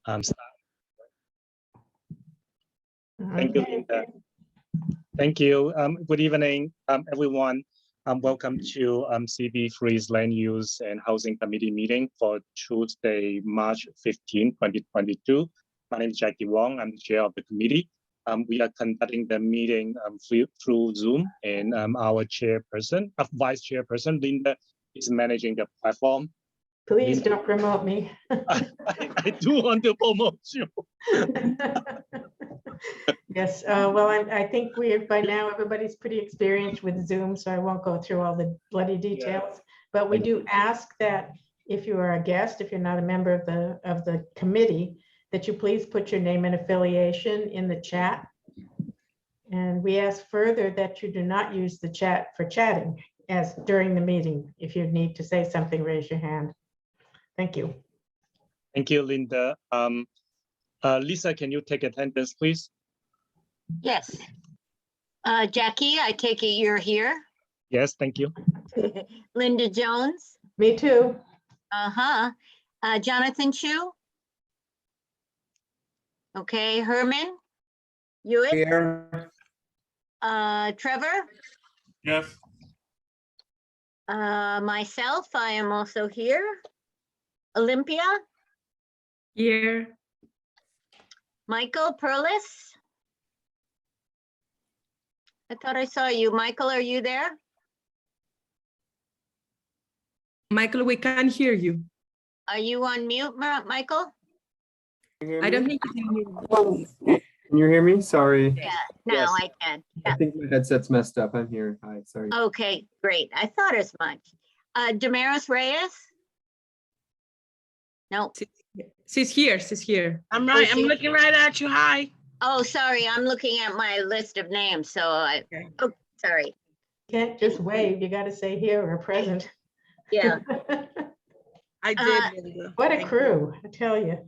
start. Thank you, Linda. Thank you. Good evening, everyone. Welcome to CB3's Land Use and Housing Committee meeting for Tuesday, March 15, 2022. My name is Jackie Wong. I'm the chair of the committee. We are conducting the meeting through Zoom, and our vice chairperson, Linda, is managing the platform. Please don't promote me. I do want to promote you. Yes, well, I think by now everybody's pretty experienced with Zoom, so I won't go through all the bloody details. Yeah. But we do ask that if you are a guest, if you're not a member of the committee, that you please put your name and affiliation in the chat. And we ask further that you do not use the chat for chatting as during the meeting. If you need to say something, raise your hand. Thank you. Thank you, Linda. Lisa, can you take attendance, please? Yes. Jackie, I take it you're here. Yes, thank you. Linda Jones. Me too. Jonathan Chu. Okay, Herman. Hewitt. Here. Trevor. Yes. Myself, I am also here. Olympia. Here. Michael Perlis. I thought I saw you. Michael, are you there? Michael, we can't hear you. Are you on mute, Michael? I don't think you can hear me. Can you hear me? Sorry. Yeah, now Yes. I can. Yeah. I think my headset's messed up. I'm here. Hi, sorry. Okay, great. I thought as much. Damaris Reyes? No. She's here. She's here. I'm right. I'm looking right at you. Hi. Oh, sorry. I'm looking at my list of names. So Okay. oh, sorry. You can't just wave. You got to say here or present. Yeah. I did. Linda. What a Thank crew, I tell you.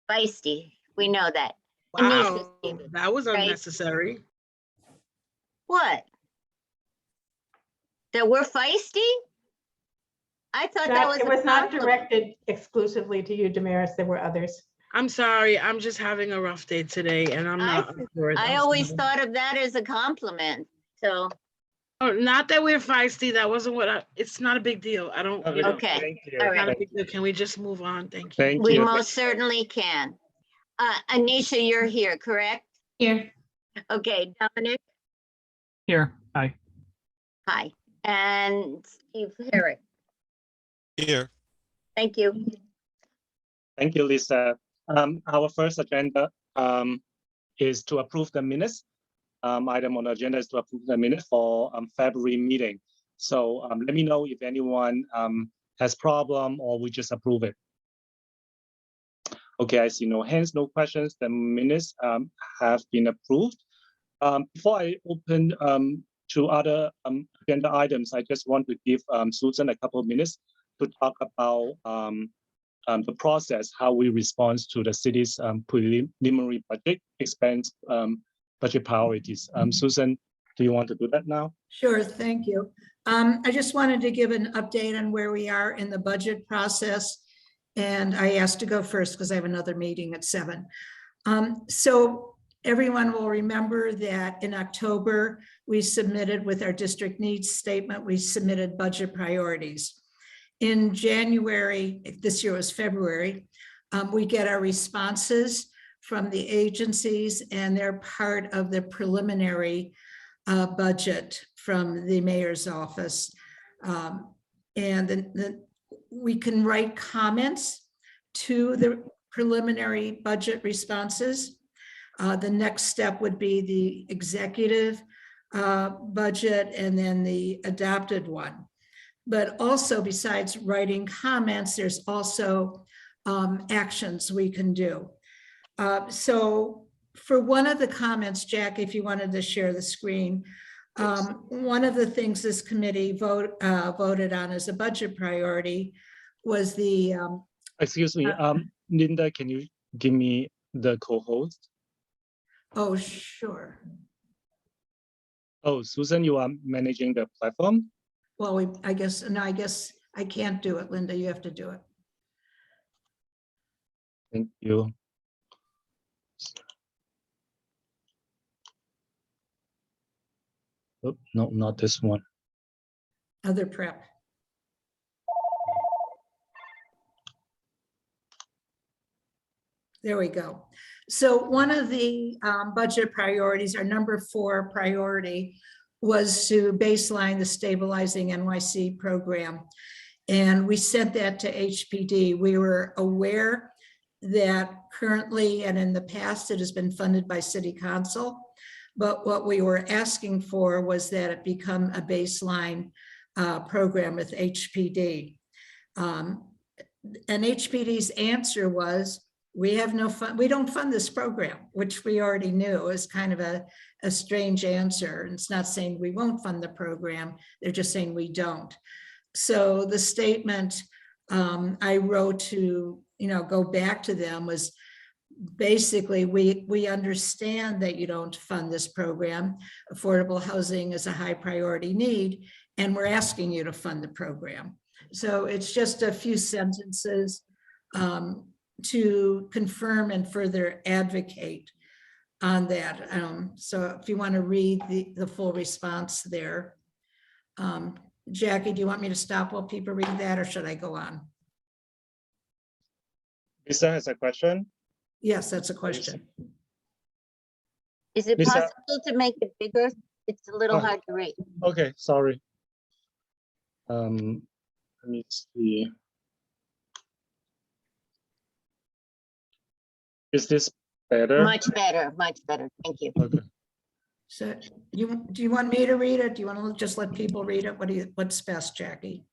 Feisty. We know that. Wow. Anisha, That was right? unnecessary. What? That we're feisty? I thought that was It a was not compliment. directed exclusively to you, Damaris. There were others. I'm sorry. I'm just having a rough day today and I'm not. up for it. I I'm always sorry. thought of that as a compliment. So, Oh, not that we're feisty. That wasn't what it's not a big deal. I don't. You know, okay. Thank you. All not right. a big deal. Can we just move on? Thank you. Thank We you. most certainly can. Anisha, you're here, correct? Here. Okay, Dominic. Here, hi. Hi. And Steve Herrick. Here. Thank you. Thank you, Lisa. Our first agenda is to approve the minutes. Item on the agenda is to approve the minutes for February meeting. So let me know if anyone has problem or we just approve it. Okay, I see no hands, no questions. The minutes have been approved. Before I open to other agenda items, I just want to give Susan a couple of minutes to talk about the process, how we respond to the city's preliminary budget expense budget priorities. Susan, do you want to do that now? Sure, thank you. I just wanted to give an update on where we are in the budget process. And I asked to go first because I have another meeting at 7. So everyone will remember that in October, we submitted with our district needs statement, we submitted budget priorities. In January, this year was February, we get our responses from the agencies and they're part of the preliminary budget from the mayor's office. And we can write comments to the preliminary budget responses. The next step would be the executive budget and then the adopted one. But also besides writing comments, there's also actions we can do. So for one of the comments, Jack, if you wanted to share the screen, one of the things this committee voted on as a budget priority was the. Excuse me, Linda, can you give me the co-host? Oh, sure. Oh, Susan, you are managing the platform? Well, I guess I can't do it, Linda, you have to do it. Thank you. Oh, no, not this one. Other prep. There we go. So one of the budget priorities, our number 4 priority, was to baseline the Stabilizing NYC program. And we sent that to HPD. We were aware that currently and in the past it has been funded by City Council. But what we were asking for was that it become a baseline program with HPD. And HPD's answer was, we have no fund, we don't fund this program, which we already knew is kind of a strange answer. And it's not saying we won't fund the program, they're just saying we don't. So the statement I wrote to, go back to them was basically, we understand that you don't fund this program. Affordable housing is a high priority need, and we're asking you to fund the program. So it's just a few sentences to confirm and further advocate on that. So if you want to read the full response there. Jackie, do you want me to stop while people read that, or should I go on? Lisa has a question. Yes, that's a question. Is it Lisa. possible to make it bigger? It's a little Oh. hard to read. Okay, sorry. Let me see. Is this better? Much better, much better. Thank you. Okay. So do you want me to read it? Do you want to just let people read it? What's best, Jackie?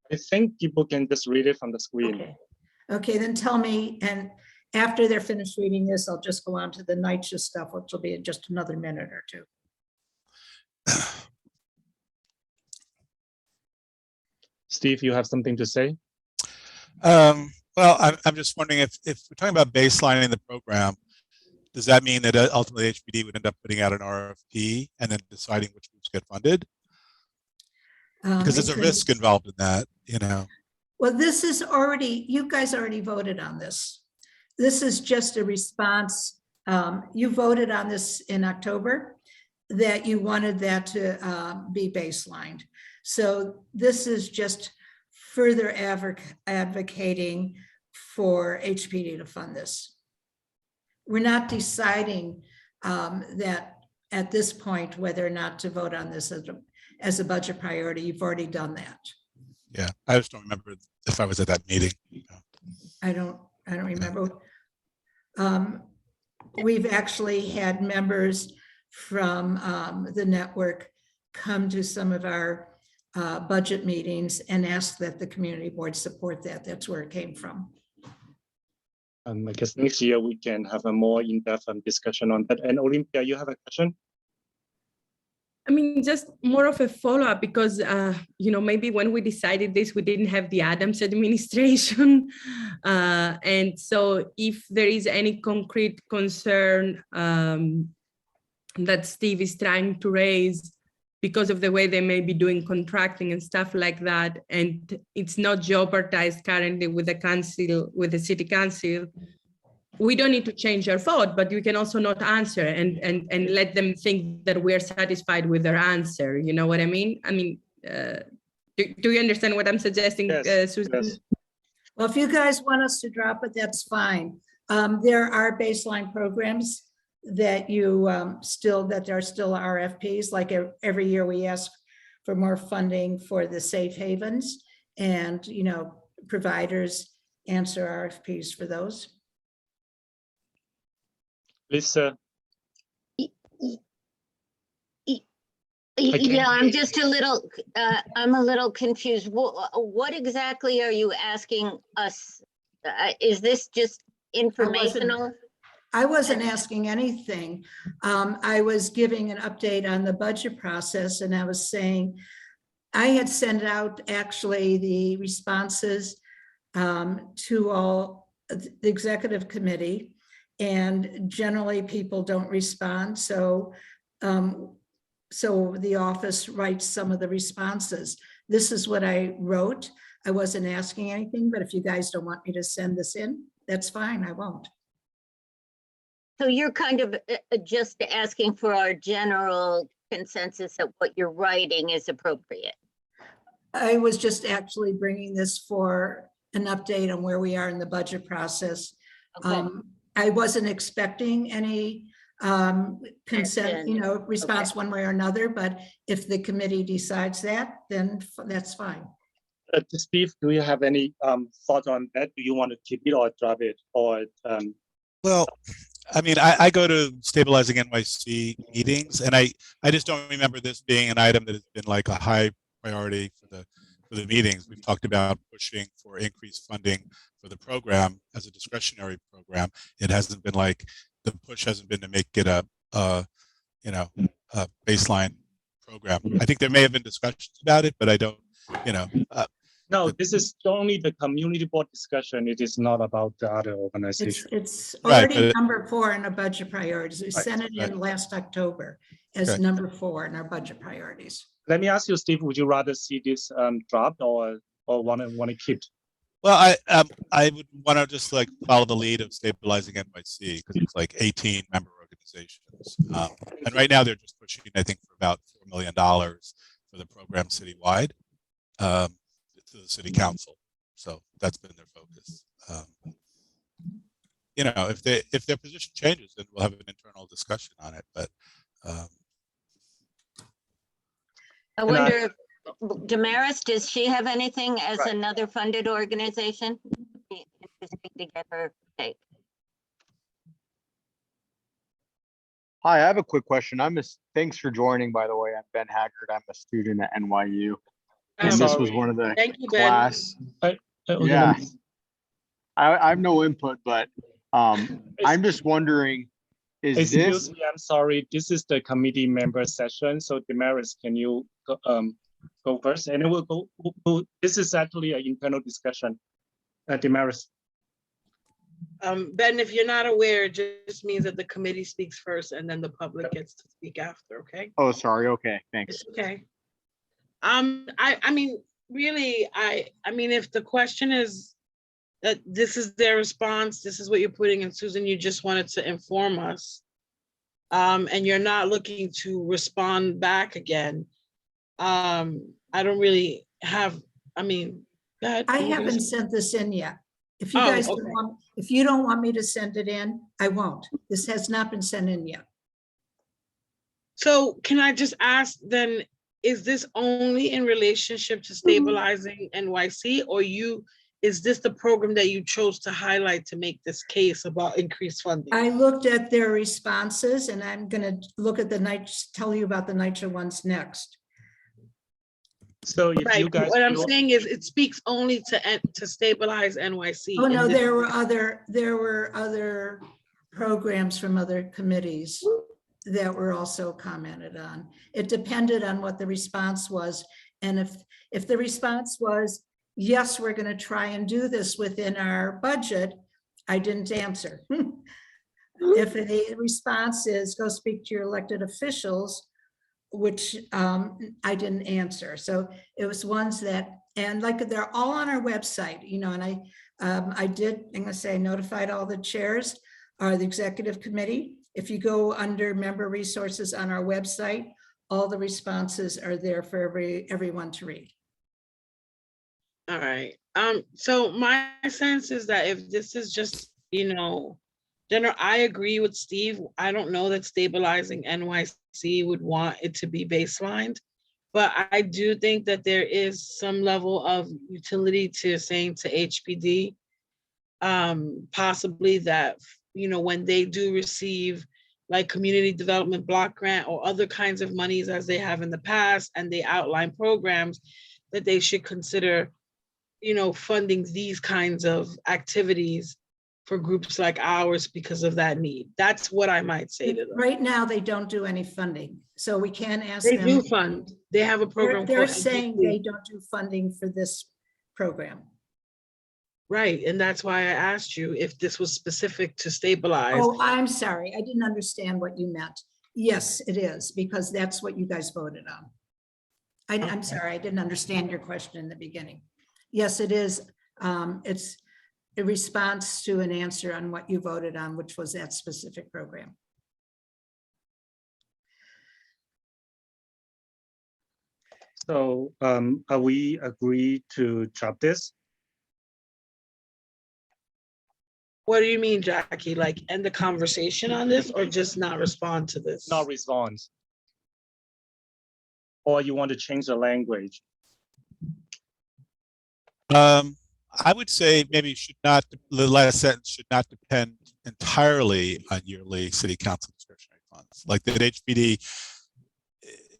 I think people can just read it from the screen. Okay. Okay, then tell me, and after they're finished reading this, I'll just go on to the NYCHA stuff, which will be in just another minute or two. Steve, you have something to say? Well, I'm just wondering if we're talking about baselining the program, does that mean that ultimately HPD would end up putting out an RFP and then deciding which groups get funded? Because there's a risk involved in that, Well, this is already, you guys already voted on this. This is just a response. You voted on this in October, that you wanted that to be baselined. So this is just further advocating for HPD to fund this. We're not deciding that at this point whether or not to vote on this as a budget priority. You've already done that. Yeah, I just don't remember if I was at that meeting. I don't remember. We've actually had members from the network come to some of our budget meetings and ask that the community board support that. That's where it came from. I guess next year we can have a more in-depth discussion on that. And Olympia, you have a question? I mean, just more of a follow-up because, maybe when we decided this, we didn't have the Adams administration. And so if there is any concrete concern that Steve is trying to raise because of the way they may be doing contracting and stuff like that, and it's not jeopardized currently with the council, with the city council, we don't need to change our vote, but you can also not answer and let them think that we're satisfied with their answer. You know what I mean? I mean, do you understand what I'm suggesting, Yes, Susan? yes. Well, if you guys want us to drop it, that's fine. There are baseline programs that you that there are still RFPs. Like every year we ask for more funding for the safe havens, and providers answer RFPs for those. Lisa. Yeah, I'm just a little, I'm a little confused. What exactly are you asking us? Is this just informational? I wasn't asking anything. I was giving an update on the budget process, and I was saying I had sent out actually the responses to all the executive committee, and generally people don't respond. So the office writes some of the responses. This is what I wrote. I wasn't asking anything, but if you guys don't want me to send this in, that's fine, I won't. So you're kind of just asking for our general consensus that what you're writing is appropriate. I was just actually bringing this for an update on where we are in the budget process. Okay. I wasn't expecting any consent, response one way or another, but if the committee decides that, then that's fine. Steve, do you have any thought on that? Do you want to keep it or drop it? Or Well, I mean, I go to Stabilizing NYC meetings, and I just don't remember this being an item that has been like a high priority for the meetings. We've talked about pushing for increased funding for the program as a discretionary program. It hasn't been like, the push hasn't been to make it a baseline program. I think there may have been discussions about it, but I don't, no, this is only the community board discussion. It is not about the other organization. It's Right, already but- number 4 in our budget priorities. We Right, sent it in last October as Okay. number 4 in our budget priorities. Let me ask you, Steve, would you rather see this dropped or want to keep? Well, I would want to just like follow the lead of Stabilizing NYC, because it's like 18 member organizations. And right now they're just pushing, I think, for about $4 million for the program citywide to the city council. So that's been their focus. If their position changes, then we'll have an internal discussion on it. But I wonder if Damaris, does she have anything as Right. another funded organization? Be interesting to get her take. Hi, I have a quick question. Thanks for joining, by the way. I'm Ben Haggard. I'm a student at NYU. And this was one of the Thank you, Ben. class. Okay, Yeah. I have no input, but I'm just wondering, is Excuse this, me, I'm sorry. This is the committee member session. So Damaris, can you go first? And then we'll go. This is actually an internal discussion. Damaris. Ben, if you're not aware, it just means that the committee speaks first and then the public gets to speak after, okay? oh, sorry. Okay, thanks. It's okay. I mean, really, I mean, if the question is that this is their response, this is what you're putting in, Susan, you just wanted to inform us. And you're not looking to respond back again. I don't really have, I mean, go ahead. I haven't sent this in yet. If you Oh, guys, okay. if you don't want me to send it in, I won't. This has not been sent in yet. So can I just ask then, is this only in relationship to Stabilizing NYC, or is this the program that you chose to highlight to make this case about increased funding? I looked at their responses, and I'm going to look at tell you about the NYCHA ones next. So if Right, you guys. what I'm saying is it speaks only to Stabilize NYC. Oh, no, and this- there were other programs from other committees that were also commented on. It depended on what the response was. And if the response was, yes, we're going to try and do this within our budget, I didn't answer. If the response is go speak to your elected officials, which I didn't answer. So it was ones that, and like they're all on our website, and I did, I'm gonna say, notified all the chairs or the executive committee. If you go under member resources on our website, all the responses are there for everyone to read. All right. So my sense is that if this is just, general, I agree with Steve. I don't know that Stabilizing NYC would want it to be baselined, but I do think that there is some level of utility to saying to HPD, possibly that, when they do receive like community development block grant or other kinds of monies as they have in the past, and they outline programs that they should consider, funding these kinds of activities for groups like ours because of that need. That's what I might say to them. Right now, they don't do any funding, so we can ask They them. do fund. They have a program. They're called saying NDC. they don't do funding for this program. Right, and that's why I asked you if this was specific to Stabilize. Oh, I'm sorry. I didn't understand what you meant. Yes, it is, because that's what you guys voted on. I'm sorry, I didn't understand your question in the beginning. Yes, it is. a response to an answer on what you voted on, which was that specific program. So are we agreed to drop this? What do you mean, Jackie? Like end the conversation on this or just not respond to this? Not respond. Or you want to change the language? I would say maybe the last sentence should not depend entirely on yearly city council discretionary funds. Like that HPD,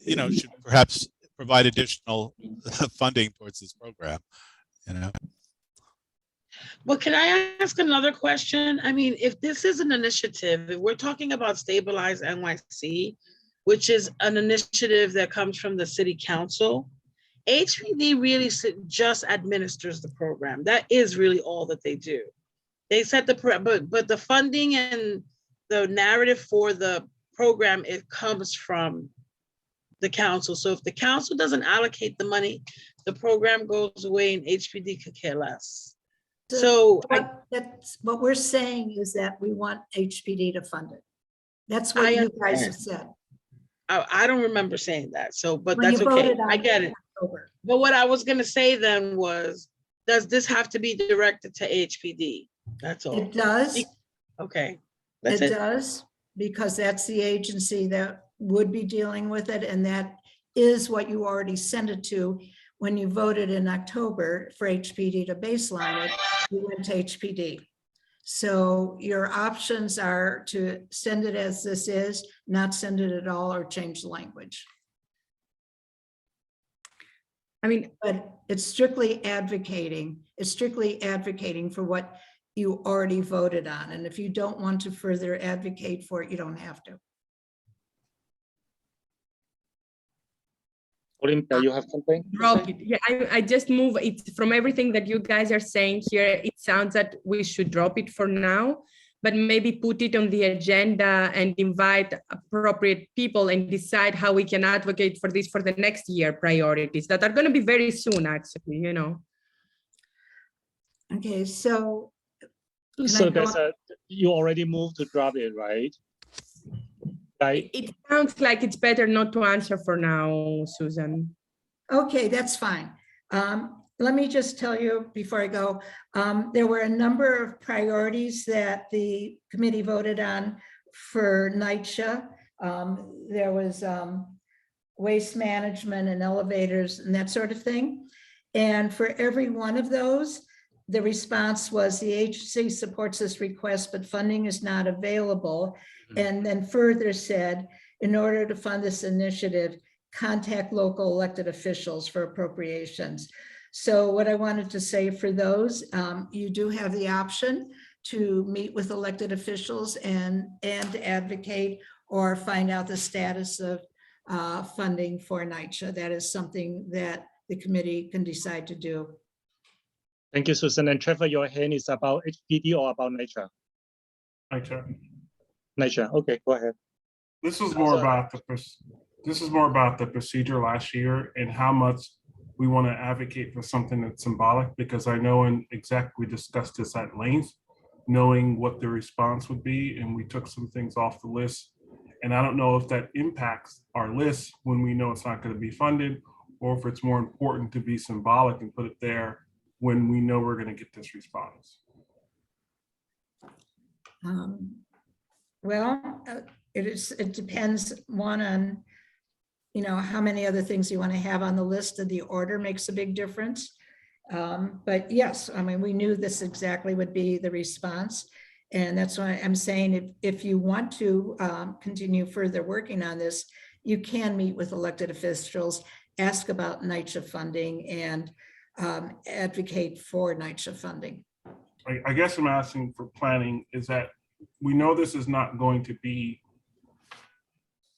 should perhaps provide additional funding towards this program, Well, can I ask another question? I mean, if this is an initiative, if we're talking about Stabilize NYC, which is an initiative that comes from the city council, HPD really just administers the program. That is really all that they do. They set but the funding and the narrative for the program, it comes from the council. So if the council doesn't allocate the money, the program goes away and HPD could care less. So that's what we're saying is that we want HPD to fund it. That's what you guys have said. I don't remember saying that. So, but When that's you okay. voted on I get it. October. But what I was going to say then was, does this have to be directed to HPD? That's all. It does. Okay. It does, because that's the agency that would be dealing with it. And that is what you already sent it to when you voted in October for HPD to baseline it. You went to HPD. So your options are to send it as this is, not send it at all, or change the language. I mean, but it's strictly advocating. It's strictly advocating for what you already voted on. And if you don't want to further advocate for it, you don't have to. Olympia, you have something? Drop it. Yeah, I just move it from everything that you guys are saying here. It sounds that we should drop it for now, but maybe put it on the agenda and invite appropriate people and decide how we can advocate for this for the next year priorities that are going to be very soon, actually, Okay, so. You already moved to drop it, right? Right. It sounds like it's better not to answer for now, Susan. Okay, that's fine. Let me just tell you before I go, there were a number of priorities that the committee voted on for NYCHA. There was waste management and elevators and that sort of thing. And for every one of those, the response was the agency supports this request, but funding is not available. And then further said, in order to fund this initiative, contact local elected officials for appropriations. So what I wanted to say for those, you do have the option to meet with elected officials and advocate or find out the status of funding for NYCHA. That is something that the committee can decide to do. Thank you, Susan. And Trevor, your hand is about HPD or about NYCHA? NYCHA. NYCHA. Okay, go ahead. This is more about the procedure last year and how much we want to advocate for something that's symbolic, because I know we discussed this at length, knowing what the response would be, and we took some things off the list. And I don't know if that impacts our list when we know it's not going to be funded, or if it's more important to be symbolic and put it there when we know we're going to get this response. It depends, one, on how many other things you want to have on the list, and the order makes a big difference. But yes, I mean, we knew this exactly would be the response. And that's why I'm saying if you want to continue further working on this, you can meet with elected officials, ask about NYCHA funding, and advocate for NYCHA funding. I guess I'm asking for planning is that we know this is not going to be,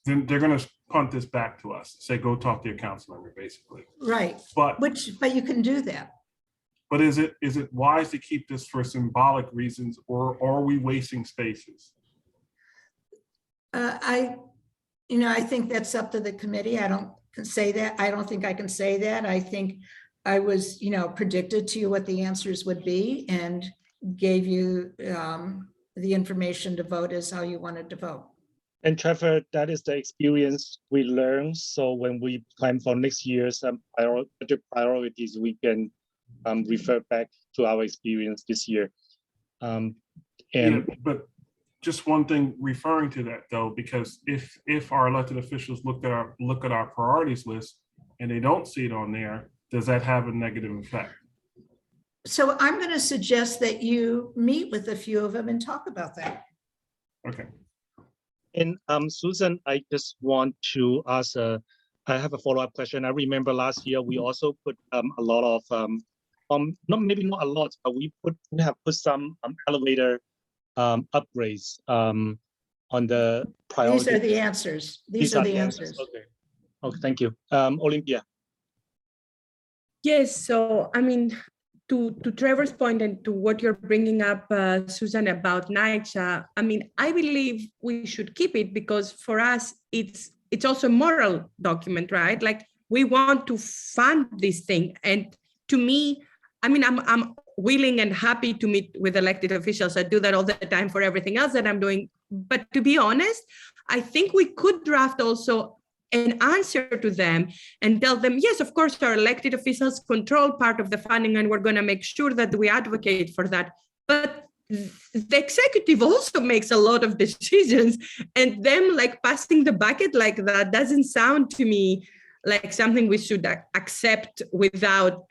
then they're going to punt this back to us, say, go talk to your council member, basically. Right. But you can do that. But is it wise to keep this for symbolic reasons, or are we wasting spaces? I think that's up to the committee. I don't say that. I don't think I can say that. I think I was, predicted to you what the answers would be, and gave you the information to vote as how you wanted to vote. And Trevor, that is the experience we learned. So when we plan for next year's budget priorities, we can refer back to our experience this year. Yeah, but just one thing referring to that though, because if our elected officials look at our priorities list and they don't see it on there, does that have a negative effect? So I'm going to suggest that you meet with a few of them and talk about that. Okay. And Susan, I just want to ask, I have a follow-up question. I remember last year we also put a lot of, maybe not a lot, but we have put some elevator upgrades on the priority. These are the answers. These are the answers. Okay. Okay, thank you. Olympia. Yes, so I mean, to Trevor's point and to what you're bringing up, Susan, about NYCHA, I mean, I believe we should keep it because for us, it's also a moral document, right? Like we want to fund this thing. And to me, I mean, I'm willing and happy to meet with elected officials. I do that all the time for everything else that I'm doing. But to be honest, I think we could draft also an answer to them and tell them, yes, of course, our elected officials control part of the funding and we're going to make sure that we advocate for that. But the executive also makes a lot of decisions, and them like passing the bucket like that doesn't sound to me like something we should accept without,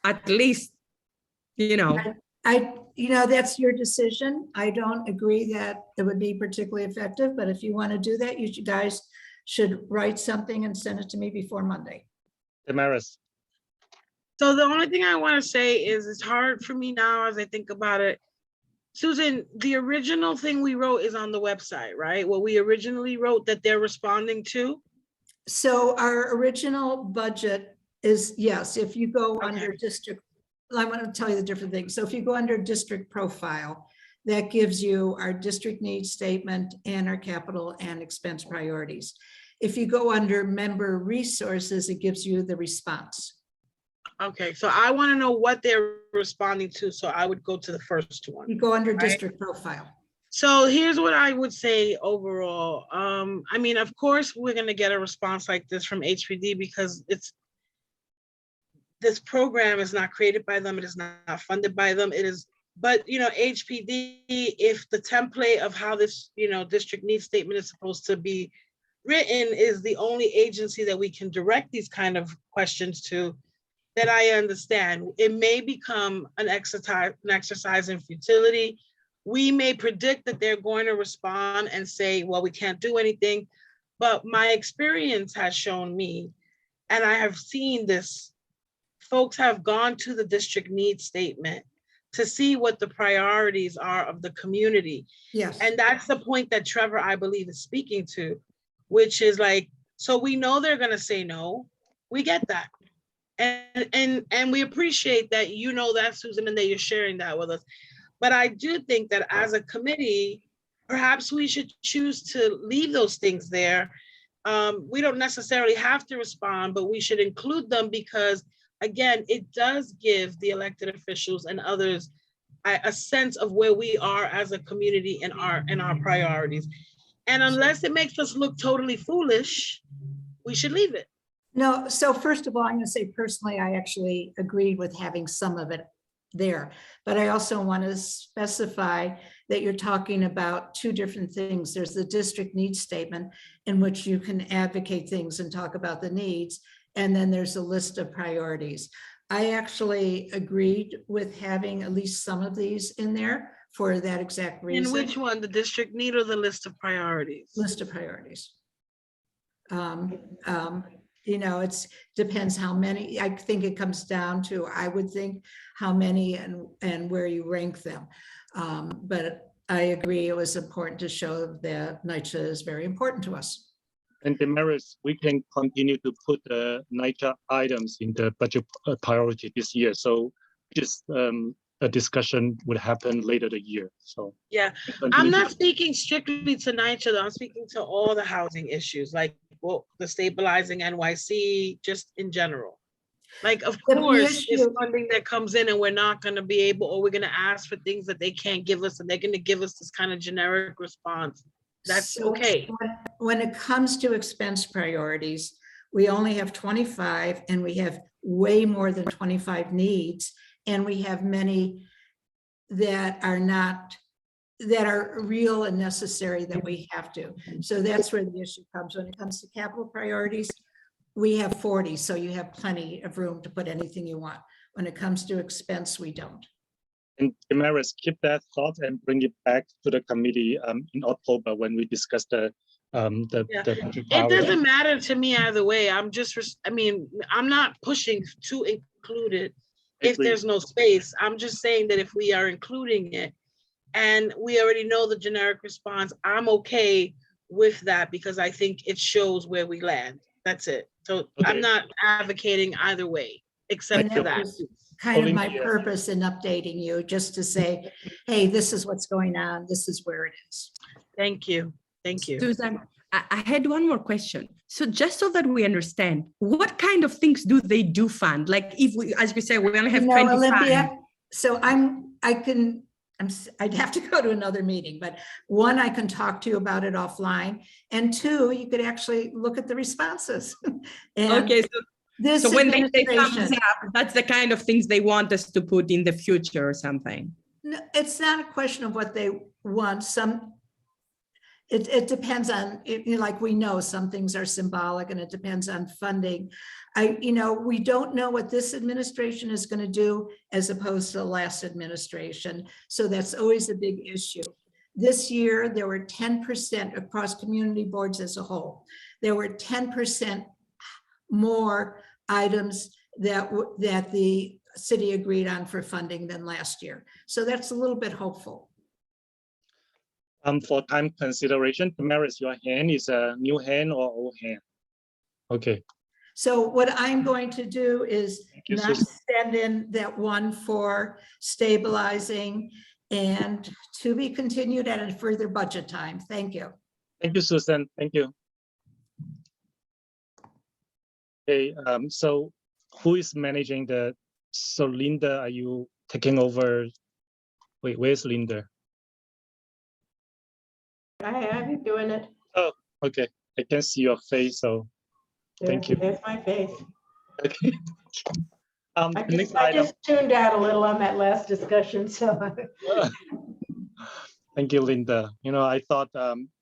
at least, that's your decision. I don't agree that it would be particularly effective, but if you want to do that, you guys should write something and send it to me before Monday. Damaris. So the only thing I want to say is it's hard for me now as I think about it. Susan, the original thing we wrote is on the website, right? What we originally wrote that they're responding to? So our original budget is, yes, if you go under district, I want to tell you the different things. So if you go under district profile, that gives you our district needs statement and our capital and expense priorities. If you go under member resources, it gives you the response. Okay, so I want to know what they're responding to. So I would go to the first one. You go under district profile. So here's what I would say overall. I mean, of course, we're going to get a response like this from HPD because this program is not created by them. It is not funded by them. It is, but HPD, if the template of how this, district needs statement is supposed to be written is the only agency that we can direct these kind of questions to, that I understand. It may become an exercise in futility. We may predict that they're going to respond and say, well, we can't do anything. But my experience has shown me, and I have seen this, folks have gone to the district needs statement to see what the priorities are of the community. Yes. And that's the point that Trevor, I believe, is speaking to, which is like, so we know they're going to say no. We get that. And we appreciate that, that, Susan, and that you're sharing that with us. But I do think that as a committee, perhaps we should choose to leave those things there. We don't necessarily have to respond, but we should include them because, again, it does give the elected officials and others a sense of where we are as a community in our priorities. And unless it makes us look totally foolish, we should leave it. No, so first of all, I'm going to say personally, I actually agreed with having some of it there, but I also want to specify that you're talking about two different things. There's the district needs statement in which you can advocate things and talk about the needs, and then there's a list of priorities. I actually agreed with having at least some of these in there for that exact reason. In which one, the district need or the list of priorities? List of priorities. It depends how many. I think it comes down to, I would think, how many and where you rank them. But I agree it was important to show that NYCHA is very important to us. And Damaris, we can continue to put the NYCHA items in the budget priority this year. So just a discussion would happen later the year. So yeah, I'm not speaking strictly to NYCHA, I'm speaking to all the housing issues, like the stabilizing NYC, just in general. Like, of The course, there's issue- funding that comes in and we're not going to be able, or we're going to ask for things that they can't give us, and they're going to give us this kind of generic response. That's So okay. when it comes to expense priorities, we only have 25 and we have way more than 25 needs. And we have many that are not, that are real and necessary that we have to. So that's where the issue comes. When it comes to capital priorities, we have 40, so you have plenty of room to put anything you want. When it comes to expense, we don't. And Damaris, keep that thought and bring it back to the committee in October when we discuss the budget It priority. doesn't matter to me either way. I'm just, I mean, I'm not pushing to include it if Agreed. there's no space. I'm just saying that if we are including it and we already know the generic response, I'm okay with that because I think it shows where we land. That's it. So Okay. I'm not advocating either way, except And for that that. was kind of my Olympia. purpose in updating you, just to say, hey, this is what's going on. This is where it is. Thank you. Thank you. Susan, I had one more question. So just so that we understand, what kind of things do they do fund? Like if we, as we say, we only have 25. Olympia, so I'd have to go to another meeting, but one, I can talk to you about it offline. And two, you could actually look at the responses. And Okay, this so when they say thumbs administration, up, that's the kind of things they want us to put in the future or something. no, it's not a question of what they want. It depends on, like we know some things are symbolic and it depends on funding. We don't know what this administration is going to do as opposed to the last administration. So that's always a big issue. This year, there were 10% across community boards as a whole. There were 10% more items that the city agreed on for funding than last year. So that's a little bit hopeful. For time consideration, Damaris, your hand is a new hand or old hand? Okay. So what I'm going to do is you, not Susan. send in that one for stabilizing and to be continued at a further budget time. Thank you. Thank you, Susan. Thank you. Okay, so who is managing so Linda, are you taking over? Wait, where's Linda? I've been doing it. Oh, okay. I can see your face, so thank you. There's my face. Okay. I The next just, I item. just tuned out a little on that last discussion, so. Thank you, Linda. I thought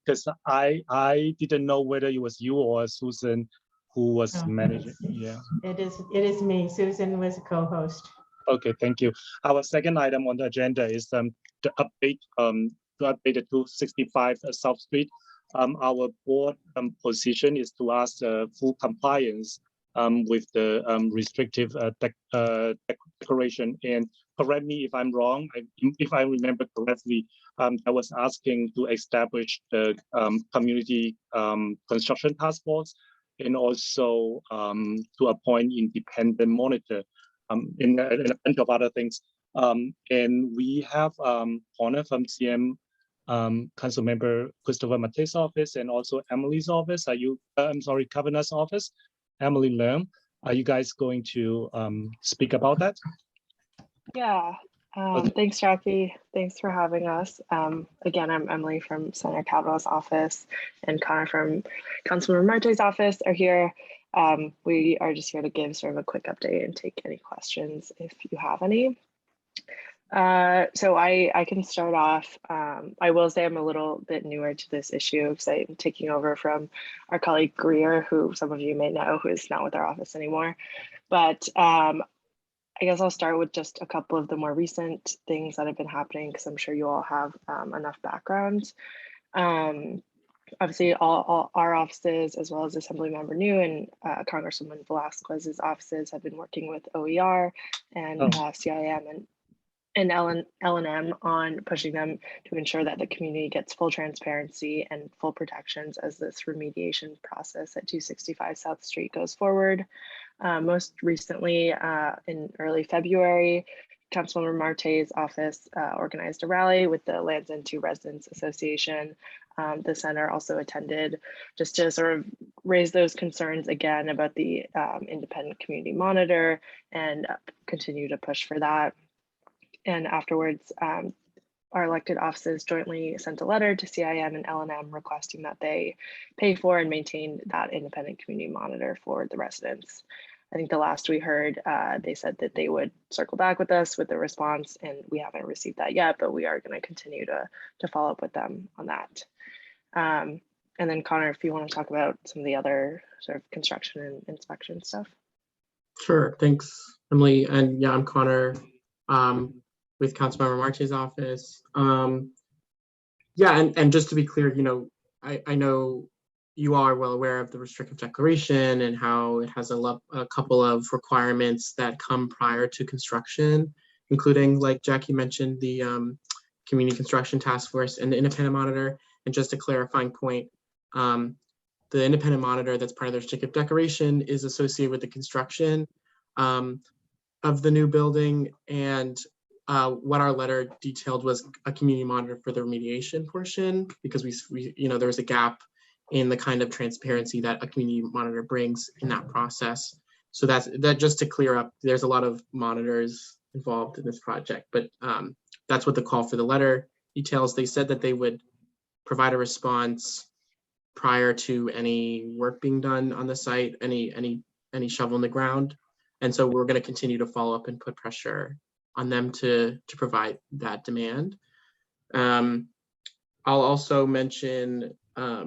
because I didn't know whether it was you or Susan who was No, managing. Yeah. It is me. Susan was a co-host. Okay, thank you. Our second item on the agenda is to update to update the 265 South Street. Our board position is to ask full compliance with the restrictive declaration. And correct me if I'm wrong. If I remember correctly, I was asking to establish the community construction task force and also to appoint independent monitor and a bunch of other things. And we have Connor from CM Council Member Christopher Mate's office and also Emily's office. Are you, I'm sorry, Governor's office, Emily Lam. Are you guys going to speak about that? Yeah, thanks, Jackie. Thanks for having us. Again, I'm Emily from Senator Cavanaugh's office and Connor from Councilmember Marte's office are here. We are just here to give sort of a quick update and take any questions if you have any. So I can start off. I will say I'm a little bit newer to this issue because I'm taking over from our colleague Greer, who some of you may know, who is not with our office anymore. But I guess I'll start with just a couple of the more recent things that have been happening because I'm sure you all have enough background. Obviously, all our offices, as well as Assemblymember New and Congresswoman Velasquez's offices, have been working with OER and CIM and L&M on pushing them to ensure that the community gets full transparency and full protections as this remediation process at 265 South Street goes forward. Most recently, in early February, Councilmember Marte's office organized a rally with the Lands End 2 Residents Association the center also attended, just to sort of raise those concerns again about the independent community monitor and continue to push for that. And afterwards, our elected offices jointly sent a letter to CIM and LNM requesting that they pay for and maintain that independent community monitor for the residents. I think the last we heard, they said that they would circle back with us with the response, and we haven't received that yet, but we are going to continue to follow up with them on that. And then Connor, if you want to talk about some of the other sort of construction and inspection stuff. Sure, thanks, Emily. And yeah, I'm Connor with Councilmember Marche's office. Yeah, and just to be clear, you know, I know you all are well aware of the restrictive declaration and how it has a couple of requirements that come prior to construction, including, like Jackie mentioned, the Community Construction Task Force and the independent monitor. And just a clarifying point, the independent monitor that's part of the restrictive declaration is associated with the construction of the new building. And what our letter detailed was a community monitor for the remediation portion, because we you know, there was a gap in the kind of transparency that a community monitor brings in that process. So that just to clear up, there's a lot of monitors involved in this project, but that's what the call for the letter details. They said that they would provide a response prior to any work being done on the site, any shovel in the ground. And so we're going to continue to follow up and put pressure on them to provide that demand. I'll also mention,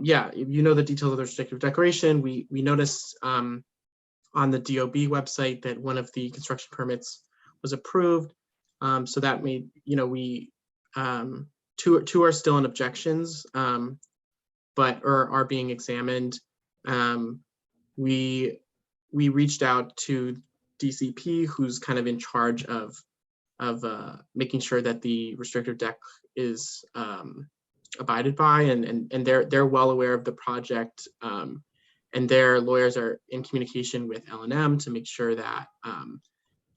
yeah, you know the details of the restrictive declaration. We noticed on the DOB website that one of the construction permits was approved. So that made, you know, we two are still in objections, but are being examined. We reached out to DCP, who's kind of in charge of making sure that the restrictive deck is abided by, and they're well aware of the project, and their lawyers are in communication with LNM to make sure that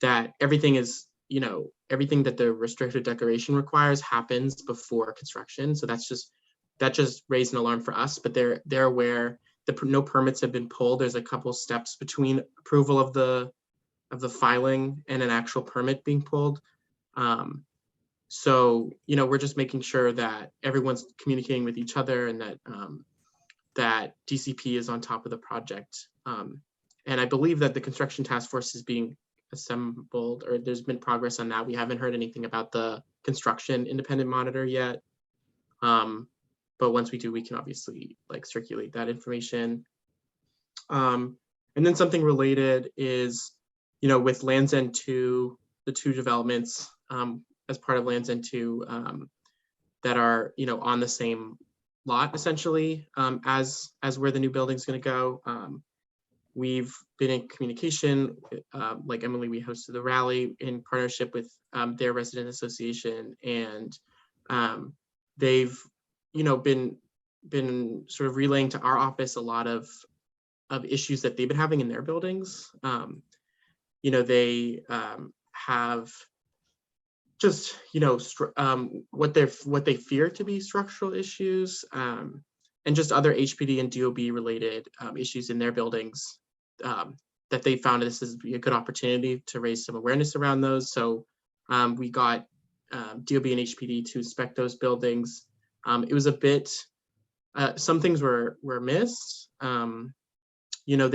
that everything is, you know, everything that the restrictive declaration requires happens before construction. So that just raised an alarm for us, but they're aware that no permits have been pulled. There's a couple steps between approval of the filing and an actual permit being pulled. So, you know, we're just making sure that everyone's communicating with each other, and that that DCP is on top of the project. And I believe that the construction task force is being assembled, or there's been progress on that. We haven't heard anything about the construction independent monitor yet. But once we do, we can obviously like circulate that information. And then something related is, you know, with Land's End 2, the two developments as part of Land's End 2 that are, you know, on the same lot essentially as where the new building is going to go. We've been in communication, like Emily, we hosted the rally in partnership with their resident association, and they've, you know, been sort of relaying to our office a lot of issues that they've been having in their buildings. You know, they have just, you know, what they fear to be structural issues, and just other HPD and DOB related issues in their buildings that they found this is a good opportunity to raise some awareness around those. So we got DOB and HPD to inspect those buildings. It was a bit, some things were missed. You know,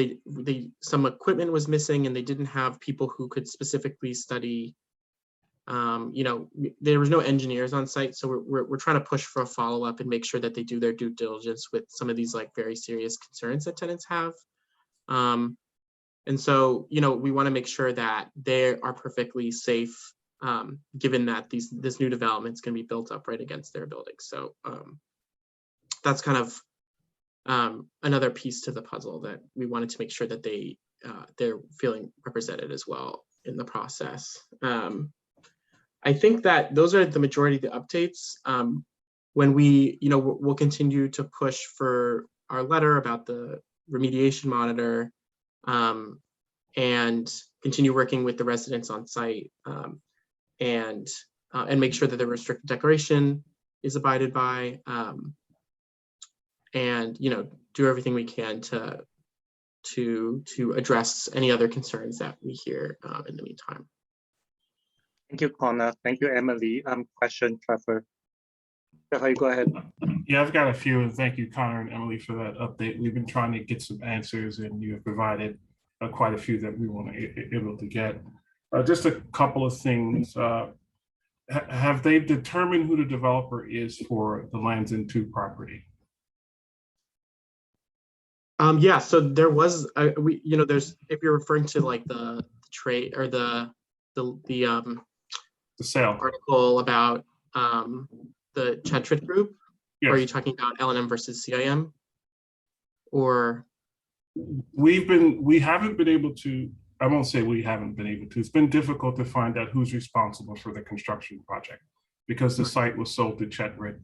some equipment was missing, and they didn't have people who could specifically study. You know, there was no engineers on site, so we're trying to push for a follow-up and make sure that they do their due diligence with some of these like very serious concerns that tenants have. And so, you know, we want to make sure that they are perfectly safe, given that this new development is going to be built up right against their building. So that's kind of another piece to the puzzle that we wanted to make sure that they're feeling represented as well in the process. I think that those are the majority of the updates. When we, you know, we'll continue to push for our letter about the remediation monitor, and continue working with the residents on site, and make sure that the restricted declaration is abided by. and, you know, do everything we can to address any other concerns that we hear in the meantime. Thank you, Connor. Thank you, Emily. Question, Trevor. Trevor, go ahead. Yeah, I've got a few, and thank you, Connor and Emily, for that update. We've been trying to get some answers, and you have provided quite a few that we want to able to get. Just a couple of things. Have they determined who the developer is for the Lands End 2 property? Yeah, so there was, you know, there's, if you're referring to like the trade or the sale article about the Chetrit group, yes. Or are you talking about L&M versus CIM? Or we haven't been able to, I won't say we haven't been able to, it's been difficult to find out who's responsible for the construction project because the site was sold to Chetrit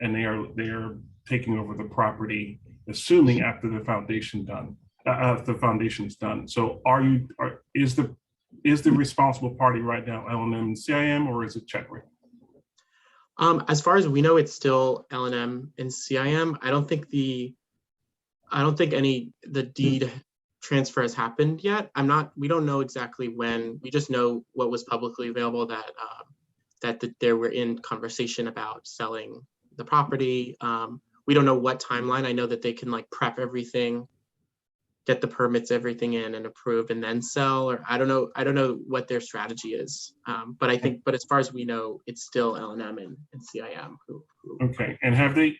and they are taking over the property, assuming after the foundation done, the foundation's done. So is the responsible party right now L&M and CIM, or is it Chetrit? As far as we know, it's still L&M and CIM. I don't think the deed transfer has happened yet. We don't know exactly when. We just know what was publicly available, that they were in conversation about selling the property. We don't know what timeline. I know that they can like prep everything, get the permits, everything in and approved, and then sell. Or I don't know what their strategy is. But as far as we know, it's still L&M and CIM. Okay, and have they?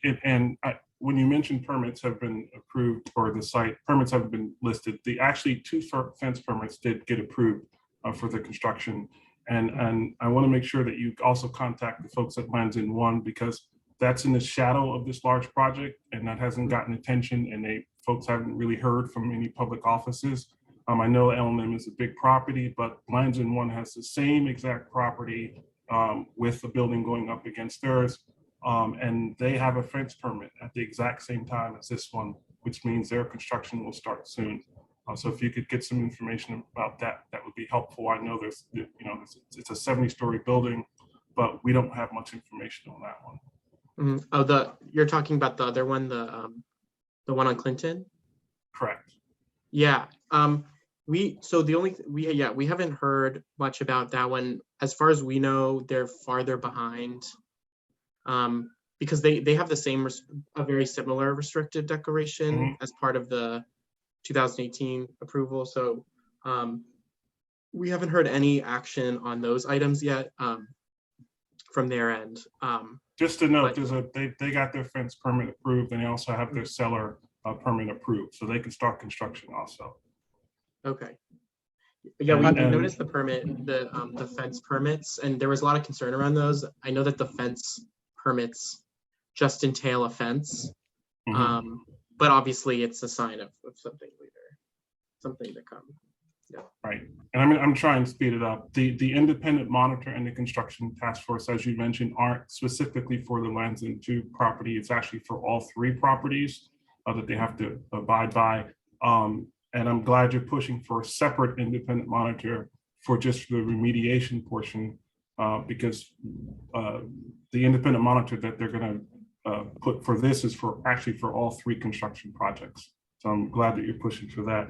When you mentioned permits have been approved, or the site permits have been listed, the actually 2 fence permits did get approved for the construction. And I want to make sure that you also contact the folks at Lands End 1, because that's in the shadow of this large project, and that hasn't gotten attention, and folks haven't really heard from any public offices. I know L&M is a big property, but Lands End 1 has the same exact property with the building going up against theirs. And they have a fence permit at the exact same time as this one, which means their construction will start soon. So if you could get some information about that, that would be helpful. I know it's a 70-story building, but we don't have much information on that one. Mm-hmm. Oh, you're talking about the other one, the one on Clinton? Correct. Yeah. We haven't heard much about that one. As far as we know, they're farther behind. Because they have the same, a very similar restricted declaration as part of the 2018 approval. So we haven't heard any action on those items yet from their end. Just to note, they got their fence permit approved, and they also have their seller permit approved, so they can start construction also. Okay. Yeah, we noticed the permit, the fence permits, and there was a lot of concern around those. I know that the fence permits just entail a fence, but obviously it's a sign of something later, something to come. Yeah. Right, and I'm trying to speed it up. The independent monitor and the construction task force, as you mentioned, aren't specifically for the Lands End 2 property. It's actually for all 3 properties that they have to abide by. And I'm glad you're pushing for a separate independent monitor for just the remediation portion, because the independent monitor that they're going to put for this is actually for all 3 construction projects. So I'm glad that you're pushing for that.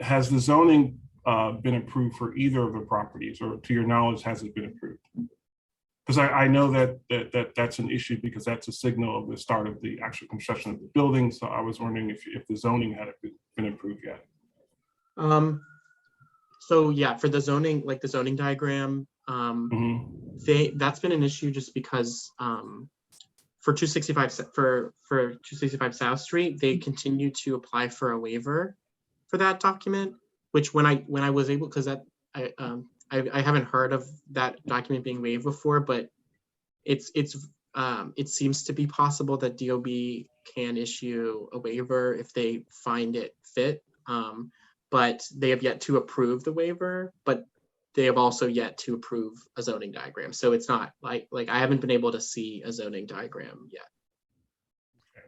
Has the zoning been approved for either of the properties, or to your knowledge, has it been approved? Because I know that's an issue, because that's a signal of the start of the actual construction of the building. So I was wondering if the zoning had been approved yet. So yeah, for the zoning, like the zoning diagram, that's been an issue just because for 265 South Street, they continue to apply for a waiver for that document, which when I was able, because that I haven't heard of that document being waived before, but it seems to be possible that DOB can issue a waiver if they find it fit. But they have yet to approve the waiver, but they have also yet to approve a zoning diagram. So it's not like I haven't been able to see a zoning diagram yet. Okay.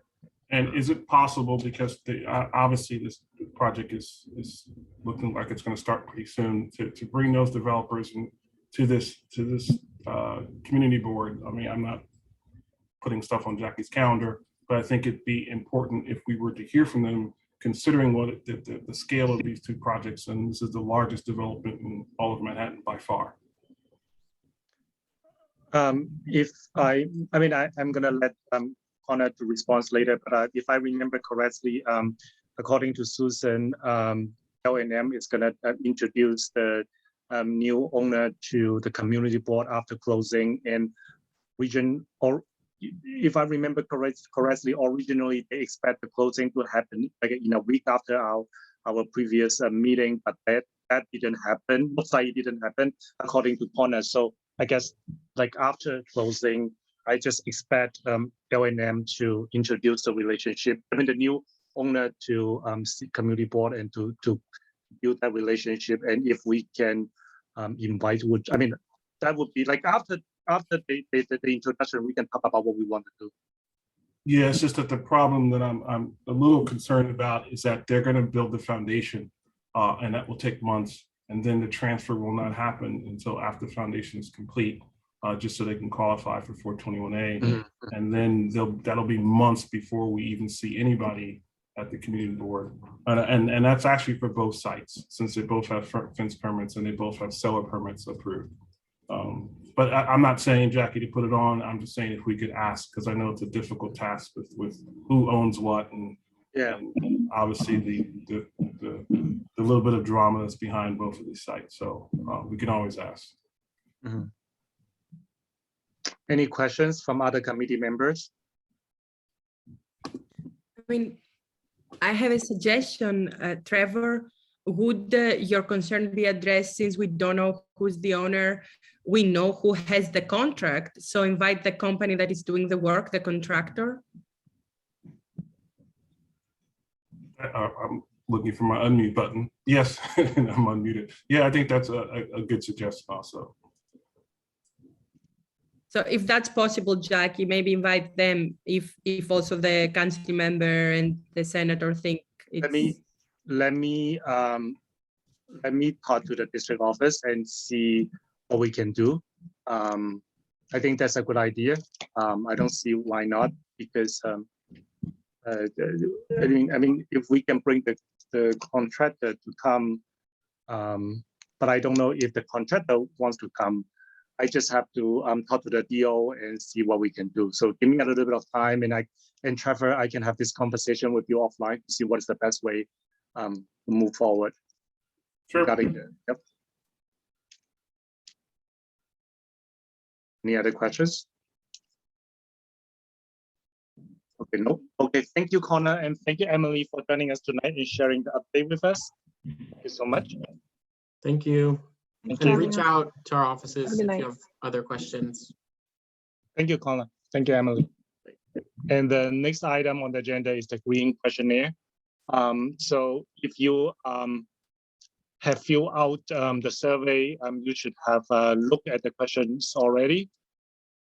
And is it possible, because obviously this project is looking like it's going to start pretty soon, to bring those developers to this community board? I mean, I'm not putting stuff on Jackie's calendar, but I think it'd be important if we were to hear from them, considering what the scale of these two projects, and this is the largest development in all of Manhattan by far. If I'm gonna let Connor to respond later, but if I remember correctly, according to Susan, L&M is gonna introduce the new owner to the community board after closing, and if I remember correctly, originally they expect the closing to happen like in a week after our previous meeting, but that didn't happen. Looks like it didn't happen according to Connor. So I guess like after closing, I just expect L&M to introduce the relationship, the new owner to community board and to build that relationship. And if we can invite, that would be like after the introduction, we can talk about what we want to do. Yeah, it's just that the problem that I'm a little concerned about is that they're going to build the foundation, and that will take months, and then the transfer will not happen until after the foundation is complete, just so they can qualify for 421A, and then that'll be months before we even see anybody at the community board, and that's actually for both sites, since they both have fence permits and they both have seller permits approved. But I'm not saying, Jackie, to put it on. I'm just saying if we could ask, because I know it's a difficult task with who owns what, and and obviously the little bit of drama that's behind both of these sites. So we can always ask. Any questions from other committee members? I have a suggestion, Trevor. Would your concern be addressed, since we don't know who's the owner? We know who has the contract, so invite the company that is doing the work, the contractor. I'm looking for my unmute button. Yes, I'm unmuted. Yeah, I think that's a good suggestion also. So if that's possible, Jackie, maybe invite them if also the council member and the senator think it's... Let me talk to the district office and see what we can do. I think that's a good idea. I don't see why not, because if we can bring the contractor to come, but I don't know if the contractor wants to come. I just have to talk to the DO and see what we can do. So give me a little bit of time, and Trevor, I can have this conversation with you offline to see what is the best way to move forward. Sure. Yep. Any other questions? Okay, no. Okay, thank you, Connor, and thank you, Emily, for joining us tonight and sharing the update with us. Thank you so much. Thank you. You can reach out to our offices if you have other questions. Thank you, Connor. Thank you, Emily. And the next item on the agenda is the green questionnaire. So if you have filled out the survey, you should have looked at the questions already.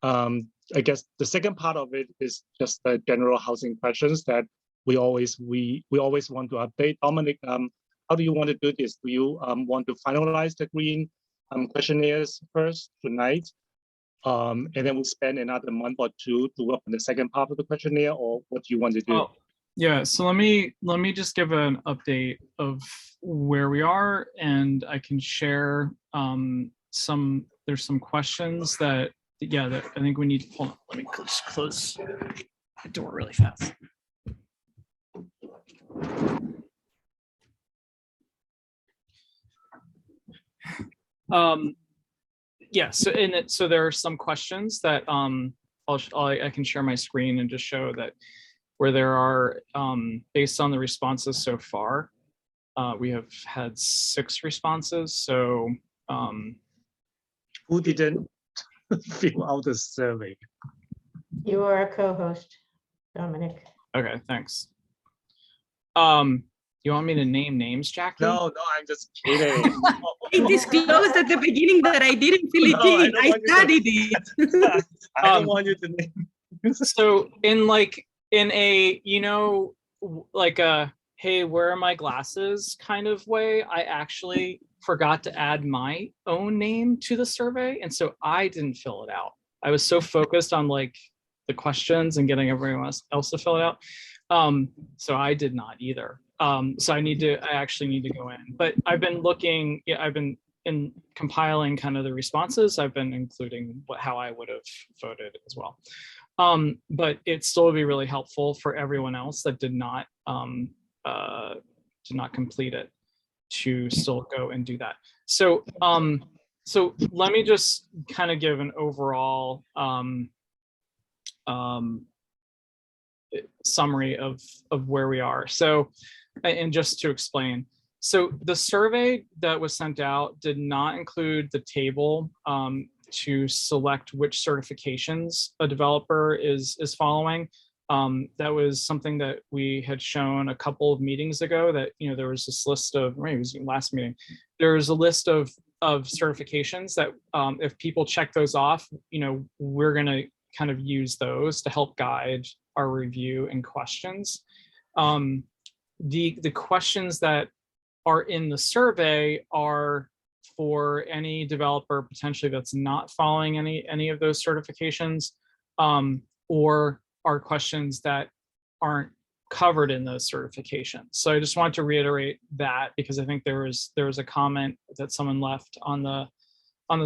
I guess the second part of it is just the general housing questions that we always want to update. Dominic, how do you want to do this? Do you want to finalize the green questionnaires first tonight? And then we'll spend another month or two to work on the second part of the questionnaire, or what do you want to do? Oh, yeah, so let me just give an update of where we are, and I can share there's some questions that that I think we need to hold on. Let me close the door really fast. Yeah, so there are some questions that I can share my screen and just show that where there are, based on the responses so far, we have had 6 responses. So who didn't fill out the survey? You are a co-host, Dominic. Okay, thanks. You want me to name names, Jackie? No, I'm just kidding. I disclosed at the beginning that I didn't fill it in. I studied it. I don't want you to name. So in a, like a, hey, where are my glasses kind of way, I actually forgot to add my own name to the survey. And so I didn't fill it out. I was so focused on the questions and getting everyone else to fill it out. So I did not either. So I actually need to go in, but I've been looking, I've been in compiling kind of the responses. I've been including how I would have voted as well. But it still would be really helpful for everyone else that did not complete it to still go and do that. So, so let me just kind of give an overall summary of where we are. So, and just to explain, so the survey that was sent out did not include the table to select which certifications a developer is following. That was something that we had shown a couple of meetings ago, that, you know, there was this list of, maybe it was last meeting, there was a list of certifications that if people check those off, you know, we're going to kind of use those to help guide our review and questions. The questions that are in the survey are for any developer potentially that's not following any of those certifications, or are questions that aren't covered in those certifications. So I just want to reiterate that, because I think there was a comment that someone left on the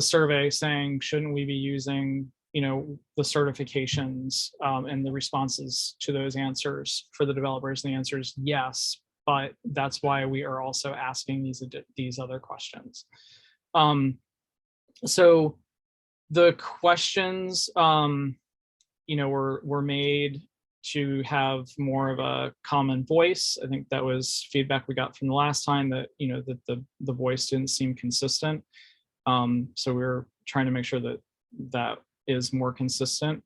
survey saying, shouldn't we be using, you know, the certifications and the responses to those answers for the developers? And the answer is yes, but that's why we are also asking these other questions. So the questions, you know, were made to have more of a common voice. I think that was feedback we got from the last time, that, you know, that the voice didn't seem consistent. So we're trying to make sure that that is more consistent.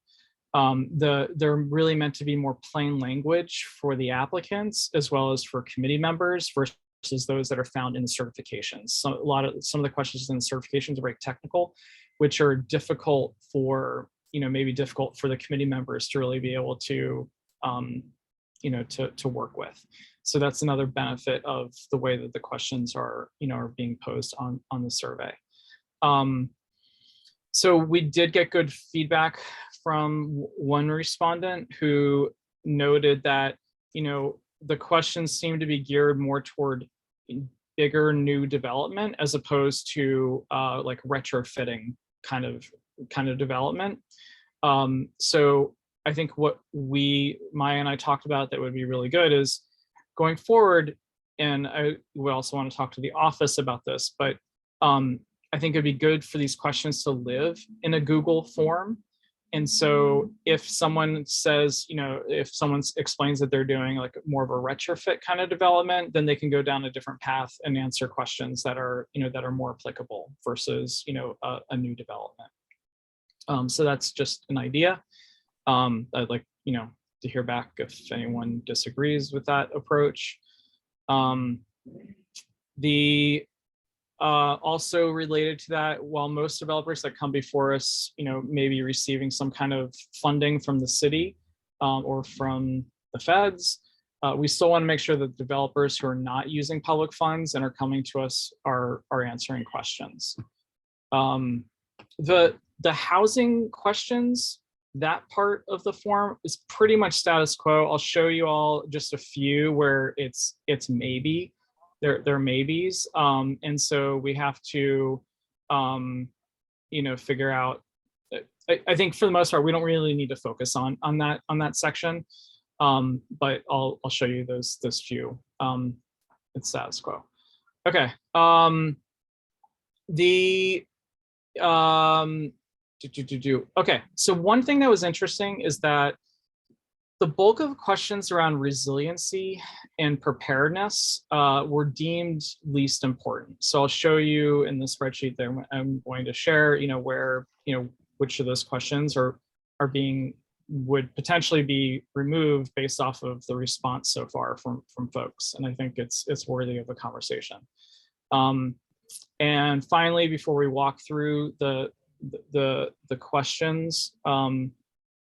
They're really meant to be more plain language for the applicants as well as for committee members versus those that are found in the certifications. So some of the questions in the certifications are very technical, which are difficult for, you know, maybe difficult for the committee members to really be able to, you know, to work with. So that's another benefit of the way that the questions are, you know, are being posed on the survey. So we did get good feedback from one respondent who noted that, you know, the questions seem to be geared more toward bigger new development as opposed to like retrofitting kind of development. So I think what Maya and I talked about that would be really good is going forward, and I would also want to talk to the office about this, but I think it'd be good for these questions to live in a Google form. And so if someone says, you know, if someone explains that they're doing like more of a retrofit kind of development, then they can go down a different path and answer questions that are, you know, that are more applicable versus, you know, a new development. So that's just an idea. I'd like, you know, to hear back if anyone disagrees with that approach. Also related to that, while most developers that come before us, you know, may be receiving some kind of funding from the city or from the feds, we still want to make sure that developers who are not using public funds and are coming to us are answering questions. The housing questions, that part of the form is pretty much status quo. I'll show you all just a few where it's maybe. They're maybes, and so we have to, you know, figure out. I think for the most part, we don't really need to focus on that section, but I'll show you those few. It's status quo. Okay. Okay. So one thing that was interesting is that the bulk of questions around resiliency and preparedness were deemed least important. So I'll show you in the spreadsheet that I'm going to share, you know, where, you know, which of those questions would potentially be removed based off of the response so far from folks. And I think it's worthy of a conversation. And finally, before we walk through the questions,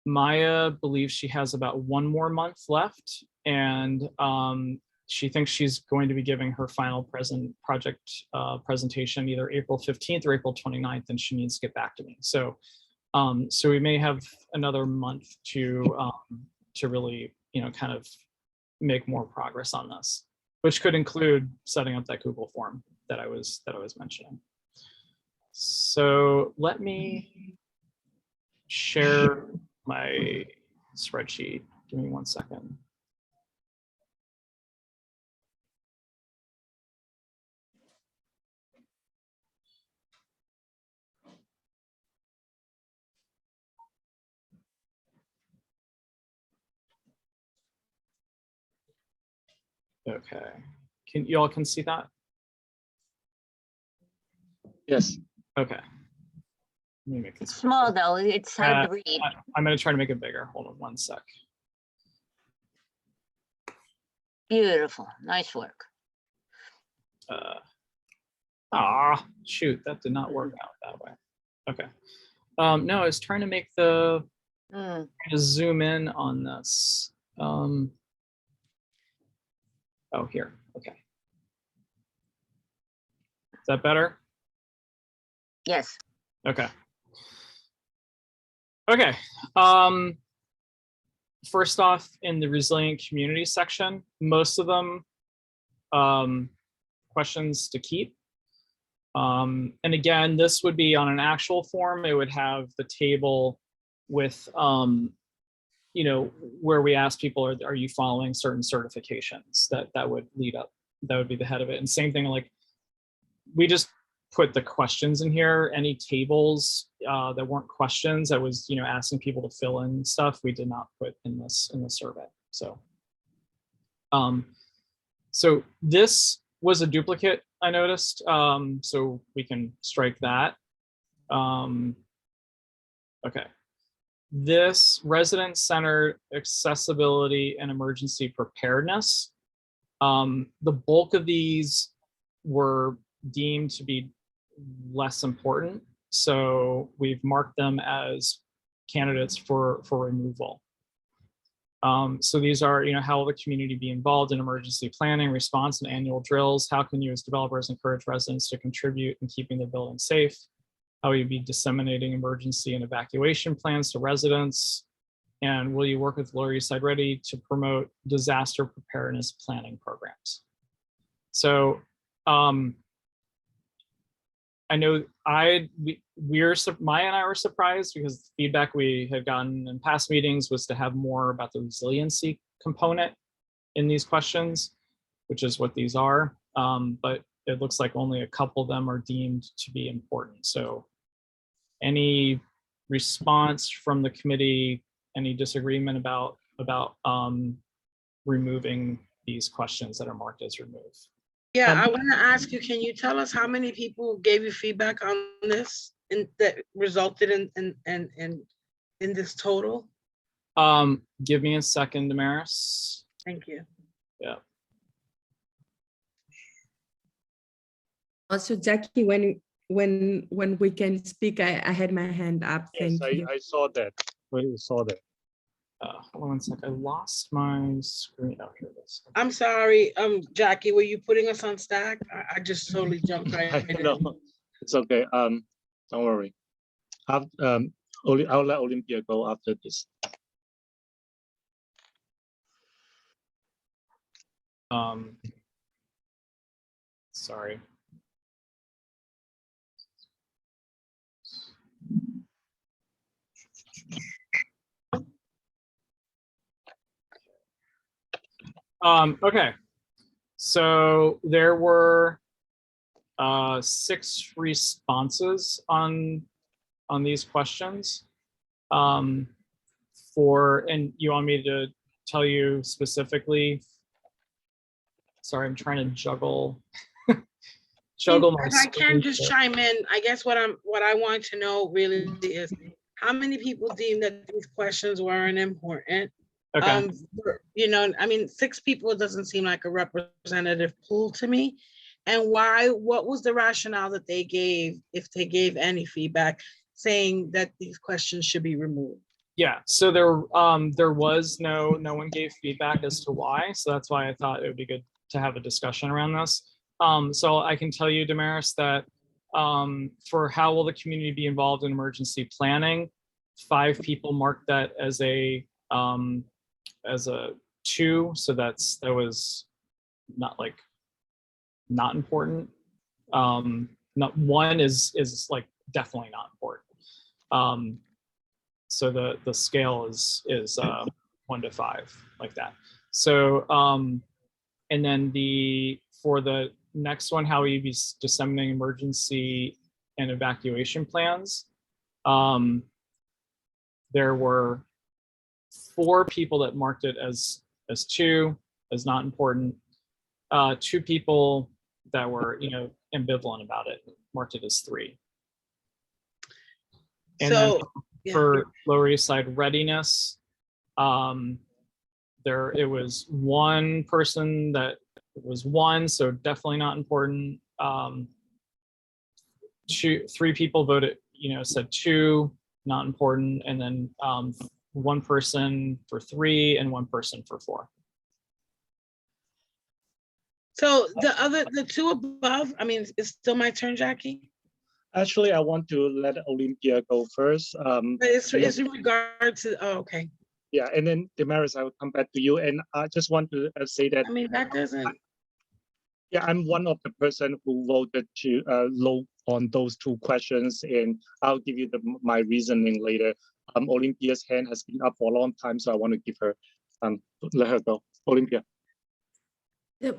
Maya believes she has about 1 more month left, and she thinks she's going to be giving her final project presentation either April 15th or April 29th, and she needs to get back to me. So So we may have another month to really, kind of make more progress on this, which could include setting up that Google form that I was mentioning. So let me share my spreadsheet. Give me 1 second. Okay, you all can see that? Yes. Okay. Let me make this Small though, it's hard to read. I'm going to try to make it bigger. Hold on 1 sec. Beautiful, nice work. Shoot, that did not work out that way. Okay. No, I was trying to make the trying to zoom in on this. Oh, here. Okay. Is that better? Yes. Okay. Okay. First off, in the resilient community section, most of them questions to keep. And again, this would be on an actual form. It would have the table with, where we ask people, are you following certain certifications that would lead up, that would be the head of it. And same thing, like we just put the questions in here. Any tables that weren't questions, that was, asking people to fill in stuff, we did not put in the survey. So, so this was a duplicate, I noticed. So we can strike that. Okay. This resident-centered accessibility and emergency preparedness. The bulk of these were deemed to be less important. So we've marked them as candidates for removal. So these are, how will the community be involved in emergency planning, response, and annual drills? How can you as developers encourage residents to contribute in keeping the building safe? How will you be disseminating emergency and evacuation plans to residents? And will you work with Lower East Side Ready to promote disaster preparedness planning programs? So I know Maya and I were surprised because the feedback we had gotten in past meetings was to have more about the resiliency component in these questions, which is what these are. But it looks like only a couple of them are deemed to be important. So any response from the committee, any disagreement about removing these questions that are marked as removed? Yeah, I want to ask you, can you tell us how many people gave you feedback on this and that resulted in this total? Give me a second, Damaris. Thank you. Yeah. Also, Jackie, when we can speak, I had my hand up. Yes, Thank you. I saw that. I saw that. Hold on 1 sec. I lost my screen. Oh, here it is. I'm sorry, Jackie, were you putting us on stack? I just totally jumped right in. No, it's okay. Don't worry. I'll let Olympia go after this. Sorry. Okay, so there were 6 responses on these questions. And you want me to tell you specifically? Sorry, I'm trying to juggle my If I can just chime in, I guess what I want to know really is how many people deem that these questions weren't important. Okay. I mean, 6 people doesn't seem like a representative pool to me. And what was the rationale that they gave, if they gave any feedback, saying that these questions should be removed? Yeah, so there was no one gave feedback as to why. So that's why I thought it would be good to have a discussion around this. So I can tell you, Damaris, that for how will the community be involved in emergency planning, 5 people marked that as a 2, so that was not important. Not 1 is like definitely not important. So the scale is 1 to 5, like that. So and then for the next one, how we be disseminating emergency and evacuation plans. There were 4 people that marked it as 2, as not important. 2 people that were, ambivalent about it, marked it as 3. And So, then for Lower East Side readiness, it was 1 person that was 1, so definitely not important. 3 people voted, said 2, not important, and then 1 person for 3 and 1 person for 4. So the 2 above, I mean, it's still my turn, Jackie? Actually, I want to let Olympia go first. But it's in regard to, oh, okay. Yeah, and then Damaris, I will come back to you. And I just want to say that. I mean, that doesn't. Yeah, I'm one of the person who voted to low on those 2 questions, and I'll give you my reasoning later. Olympia's hand has been up for a long time, so I want to give her, let her go. Olympia.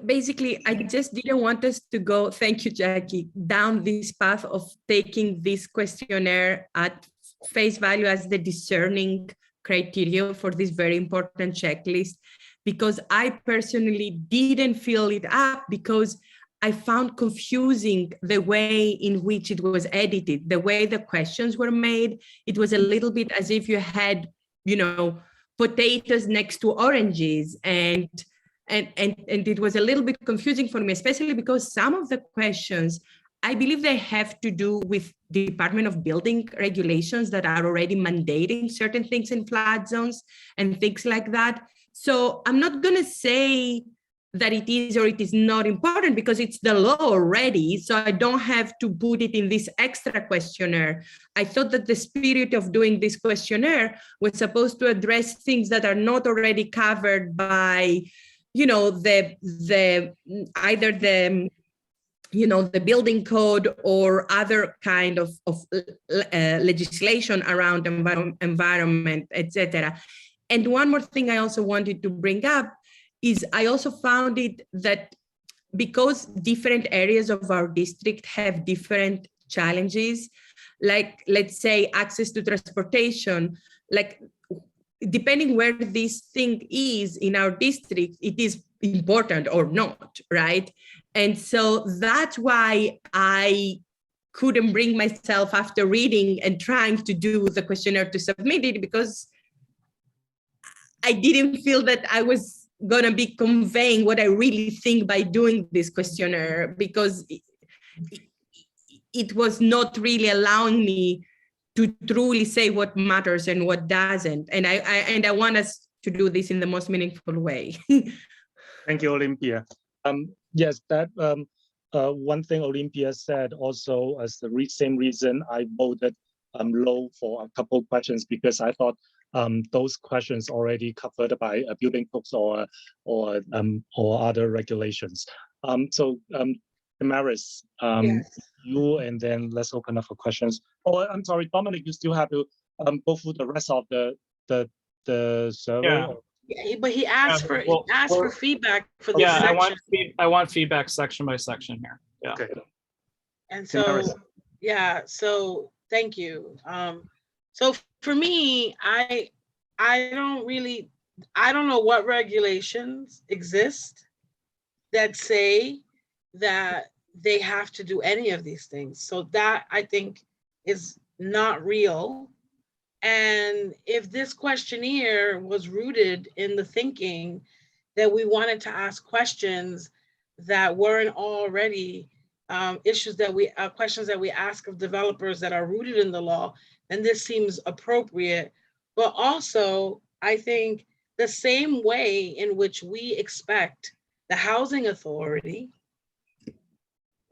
Basically, I just didn't want us to go, thank you, Jackie, down this path of taking this questionnaire at face value as the discerning criteria for this very important checklist, because I personally didn't fill it up because I found confusing the way in which it was edited, the way the questions were made. It was a little bit as if you had, potatoes next to oranges, and it was a little bit confusing for me, especially because some of the questions, I believe they have to do with the Department of Building regulations that are already mandating certain things in flood zones and things like that. So I'm not going to say that it is or it is not important because it's the law already. So I don't have to put it in this extra questionnaire. I thought that the spirit of doing this questionnaire was supposed to address things that are not already covered by the building code or other kind of legislation around environment, etc. And one more thing I also wanted to bring up is I also found it that because different areas of our district have different challenges, like let's say access to transportation, like depending where this thing is in our district, it is important or not, right? And so that's why I couldn't bring myself after reading and trying to do the questionnaire to submit it, because I didn't feel that I was gonna be conveying what I really think by doing this questionnaire, because it was not really allowing me to truly say what matters and what doesn't. And I want us to do this in the most meaningful way. Thank you, Olympia. Yes, that one thing Olympia said also as the same reason I voted low for a couple of questions, because I thought those questions already covered by building codes or other regulations. So Damaris, Yes. you, and then let's open up for questions. Oh, I'm sorry, Dominic, you still have to go through the rest of the survey. Yeah. Yeah, but he asked for feedback for the Yeah, section. I want feedback section by section here. Yeah. Okay. And so, yeah, so thank you. So for me, I don't know what regulations exist that say that they have to do any of these things. So that I think is not real. And if this questionnaire was rooted in the thinking that we wanted to ask questions that weren't already questions that we ask of developers that are rooted in the law, then this seems appropriate. But also, I think the same way in which we expect the housing authority,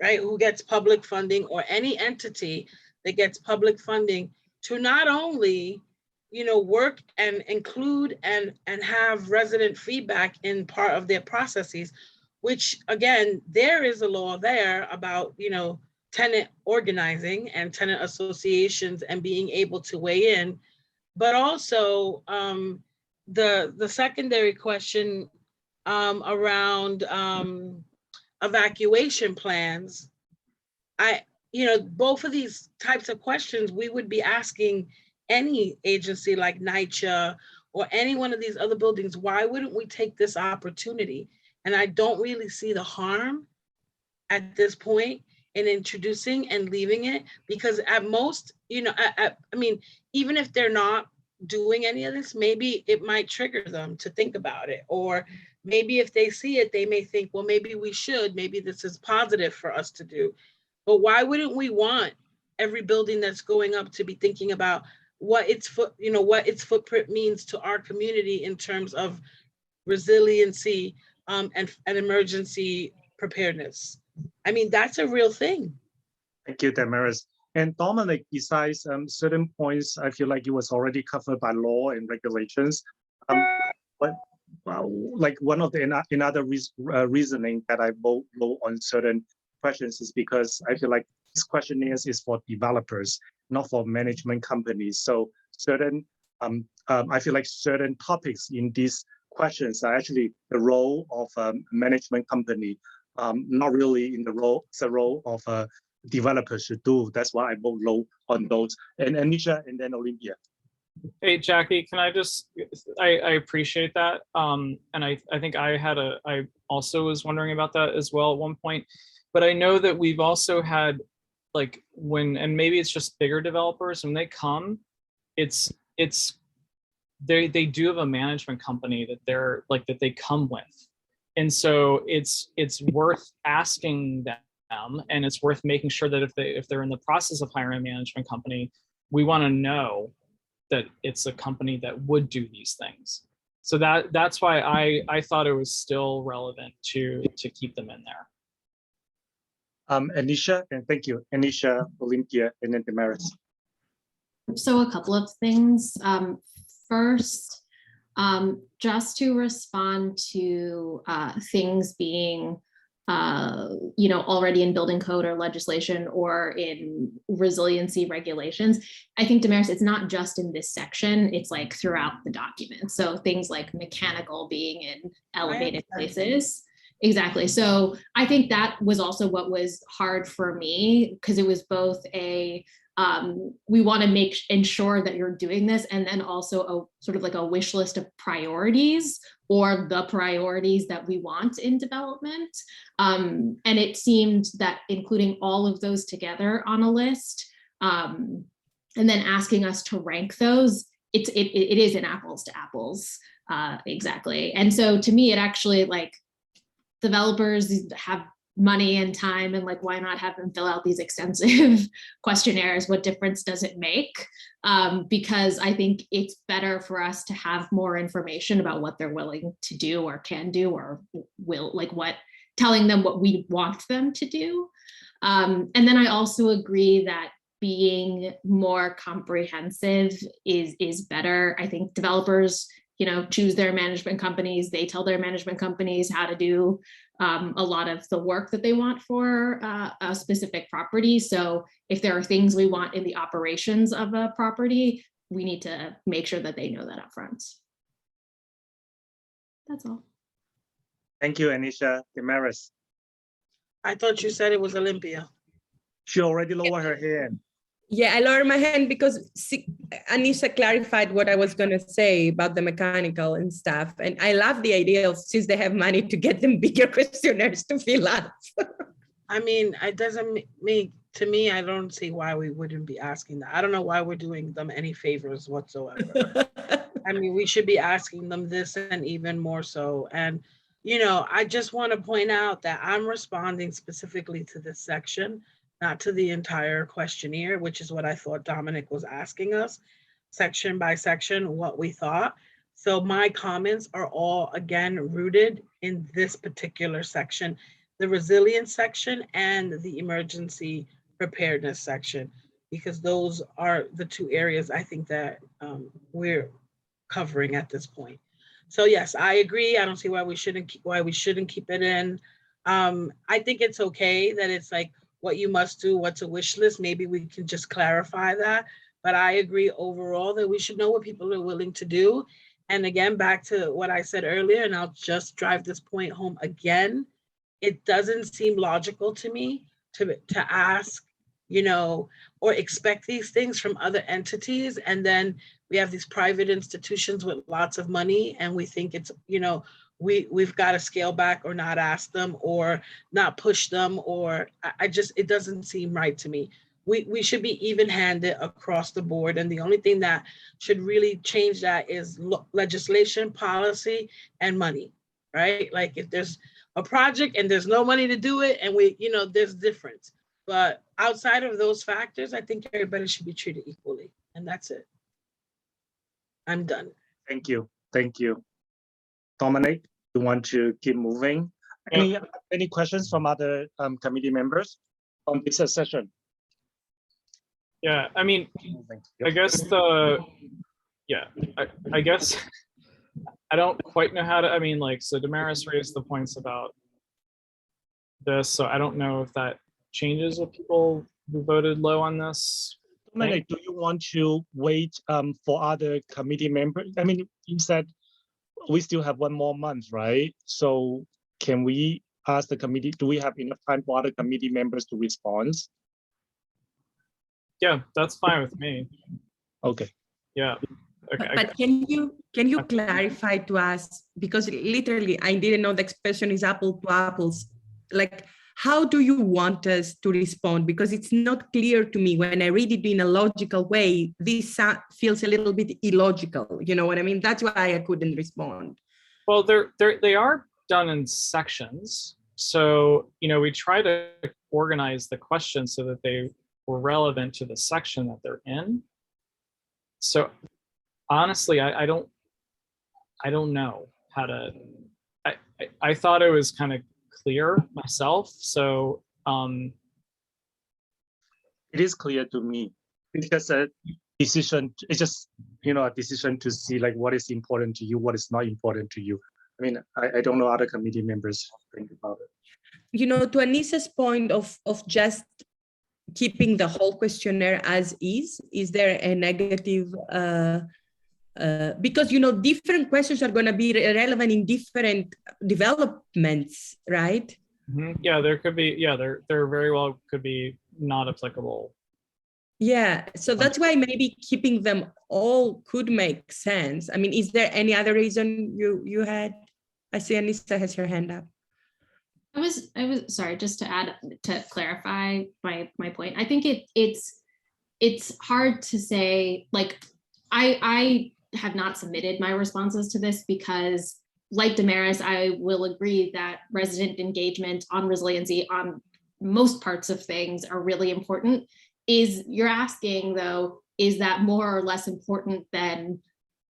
right, who gets public funding, or any entity that gets public funding, to not only work and include and have resident feedback in part of their processes, which again, there is a law there about, tenant organizing and tenant associations and being able to weigh in. But also the secondary question around evacuation plans, both of these types of questions we would be asking any agency like NYCHA or any one of these other buildings. Why wouldn't we take this opportunity? And I don't really see the harm at this point in introducing and leaving it, because at most, I mean, even if they're not doing any of this, maybe it might trigger them to think about it. Or maybe if they see it, they may think, well, maybe we should, maybe this is positive for us to do. But why wouldn't we want every building that's going up to be thinking about what its footprint means to our community in terms of resiliency and emergency preparedness? I mean, that's a real thing. Thank you, Damaris. And Dominic, besides certain points, I feel like it was already covered by law and regulations. But like one of the another reasoning that I vote low on certain questions is because I feel like this questionnaires is for developers, not for management companies. So certain, I feel like certain topics in these questions are actually the role of a management company, not really in the role of a developer should do. That's why I vote low on those. And Anisha and then Olympia. Hey, Jackie, can I just, I appreciate that. And I think I also was wondering about that as well at one point. But I know that we've also had like and maybe it's just bigger developers, when they come, they do have a management company that they're like, that they come with. And so it's worth asking them, and it's worth making sure that if they're in the process of hiring a management company, we want to know that it's a company that would do these things. So that's why I thought it was still relevant to keep them in there. Anisha, and thank you. Anisha, Olympia, and then Damaris. So a couple of things. First, just to respond to things being already in building code or legislation or in resiliency regulations. I think, Damaris, it's not just in this section, it's like throughout the document. So things like mechanical being in elevated places. Exactly. So I think that was also what was hard for me, because it was both a we want to ensure that you're doing this, and then also a sort of like a wish list of priorities or the priorities that we want in development. And it seemed that including all of those together on a list and then asking us to rank those, it is an apples to apples. Exactly. And so to me, it actually, like, developers have money and time, and like, why not have them fill out these extensive questionnaires? What difference does it make? Because I think it's better for us to have more information about what they're willing to do or can do, or telling them what we want them to do. And then I also agree that being more comprehensive is better. I think developers, choose their management companies. They tell their management companies how to do a lot of the work that they want for a specific property. So if there are things we want in the operations of a property, we need to make sure that they know that up front. That's all. Thank you, Anisha. Damaris. I thought you said it was Olympia. She already lowered her hand. Yeah, I lowered my hand because Anisha clarified what I was going to say about the mechanical and stuff. And I love the idea of, since they have money, to get them bigger questionnaires to fill out. I mean, it doesn't mean, to me, I don't see why we wouldn't be asking that. I don't know why we're doing them any favors whatsoever. I mean, we should be asking them this and even more so. And, I just want to point out that I'm responding specifically to this section, not to the entire questionnaire, which is what I thought Dominic was asking us, section by section, what we thought. So my comments are all, again, rooted in this particular section, the resilience section and the emergency preparedness section. because those are the two areas I think that we're covering at this point. So yes, I agree. I don't see why we shouldn't keep it in. I think it's okay that it's like what you must do, what's a wish list. Maybe we can just clarify that. But I agree overall that we should know what people are willing to do. And again, back to what I said earlier, and I'll just drive this point home again. It doesn't seem logical to me to ask, or expect these things from other entities. And then we have these private institutions with lots of money, and we think it's, we've got to scale back or not ask them or not push them, or it doesn't seem right to me. We should be even-handed across the board. And the only thing that should really change that is legislation, policy, and money, right? Like if there's a project and there's no money to do it, and there's difference. But outside of those factors, I think everybody should be treated equally. And that's it. I'm done. Thank you. Thank you. Dominic, you want to keep moving? Any questions from other committee members on this session? Yeah, I mean, I guess I guess I don't quite know how to, so Damaris raised the points about this, so I don't know if that changes with people who voted low on this. Dominic, do you want to wait for other committee members? I mean, you said we still have 1 more month, right? So can we ask the committee, do we have enough time for other committee members to respond? Yeah, that's fine with me. Okay. Yeah. Okay. But can you clarify to us, because literally I didn't know the expression is apple to apples. Like, how do you want us to respond? Because it's not clear to me when I read it in a logical way. This feels a little bit illogical. You know what I mean? That's why I couldn't respond. Well, they are done in sections. So, we try to organize the questions so that they were relevant to the section that they're in. So honestly, I don't know how to, I thought it was kind of clear myself. So it is clear to me. It's just a decision. It's just, a decision to see like what is important to you, what is not important to you. I mean, I don't know other committee members think about it. To Anissa's point of just keeping the whole questionnaire as is there a negative, because, different questions are going to be relevant in different developments, right? Mm-hmm. Yeah, there could be, there very well could be not applicable. Yeah, so that's why maybe keeping them all could make sense. I mean, is there any other reason you had? I see Anissa has her hand up. I was sorry, just to clarify my point. I think it's hard to say, like, I have not submitted my responses to this because, like Damaris, I will agree that resident engagement on resiliency on most parts of things are really important. You're asking though, is that more or less important than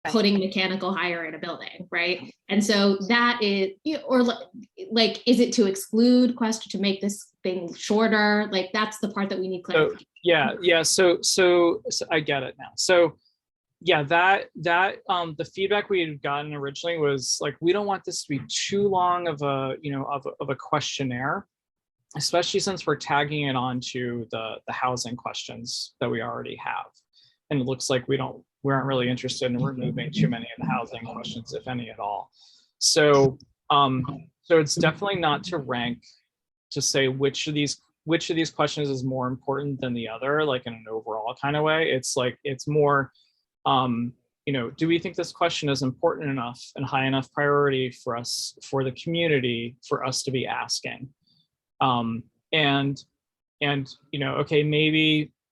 putting mechanical hire in a building, right? And so that is, or like, is it to exclude question to make this thing shorter? Like, that's the part that we need clarification. So I get it now. So yeah, that the feedback we had gotten originally was like, we don't want this to be too long of a questionnaire, especially since we're tagging it onto the housing questions that we already have. And it looks like we aren't really interested in removing too many of the housing questions, if any at all. So it's definitely not to rank to say which of these questions is more important than the other, like in an overall kind of way. It's like, it's more, do we think this question is important enough and high enough priority for us, for the community, for us to be asking? Okay,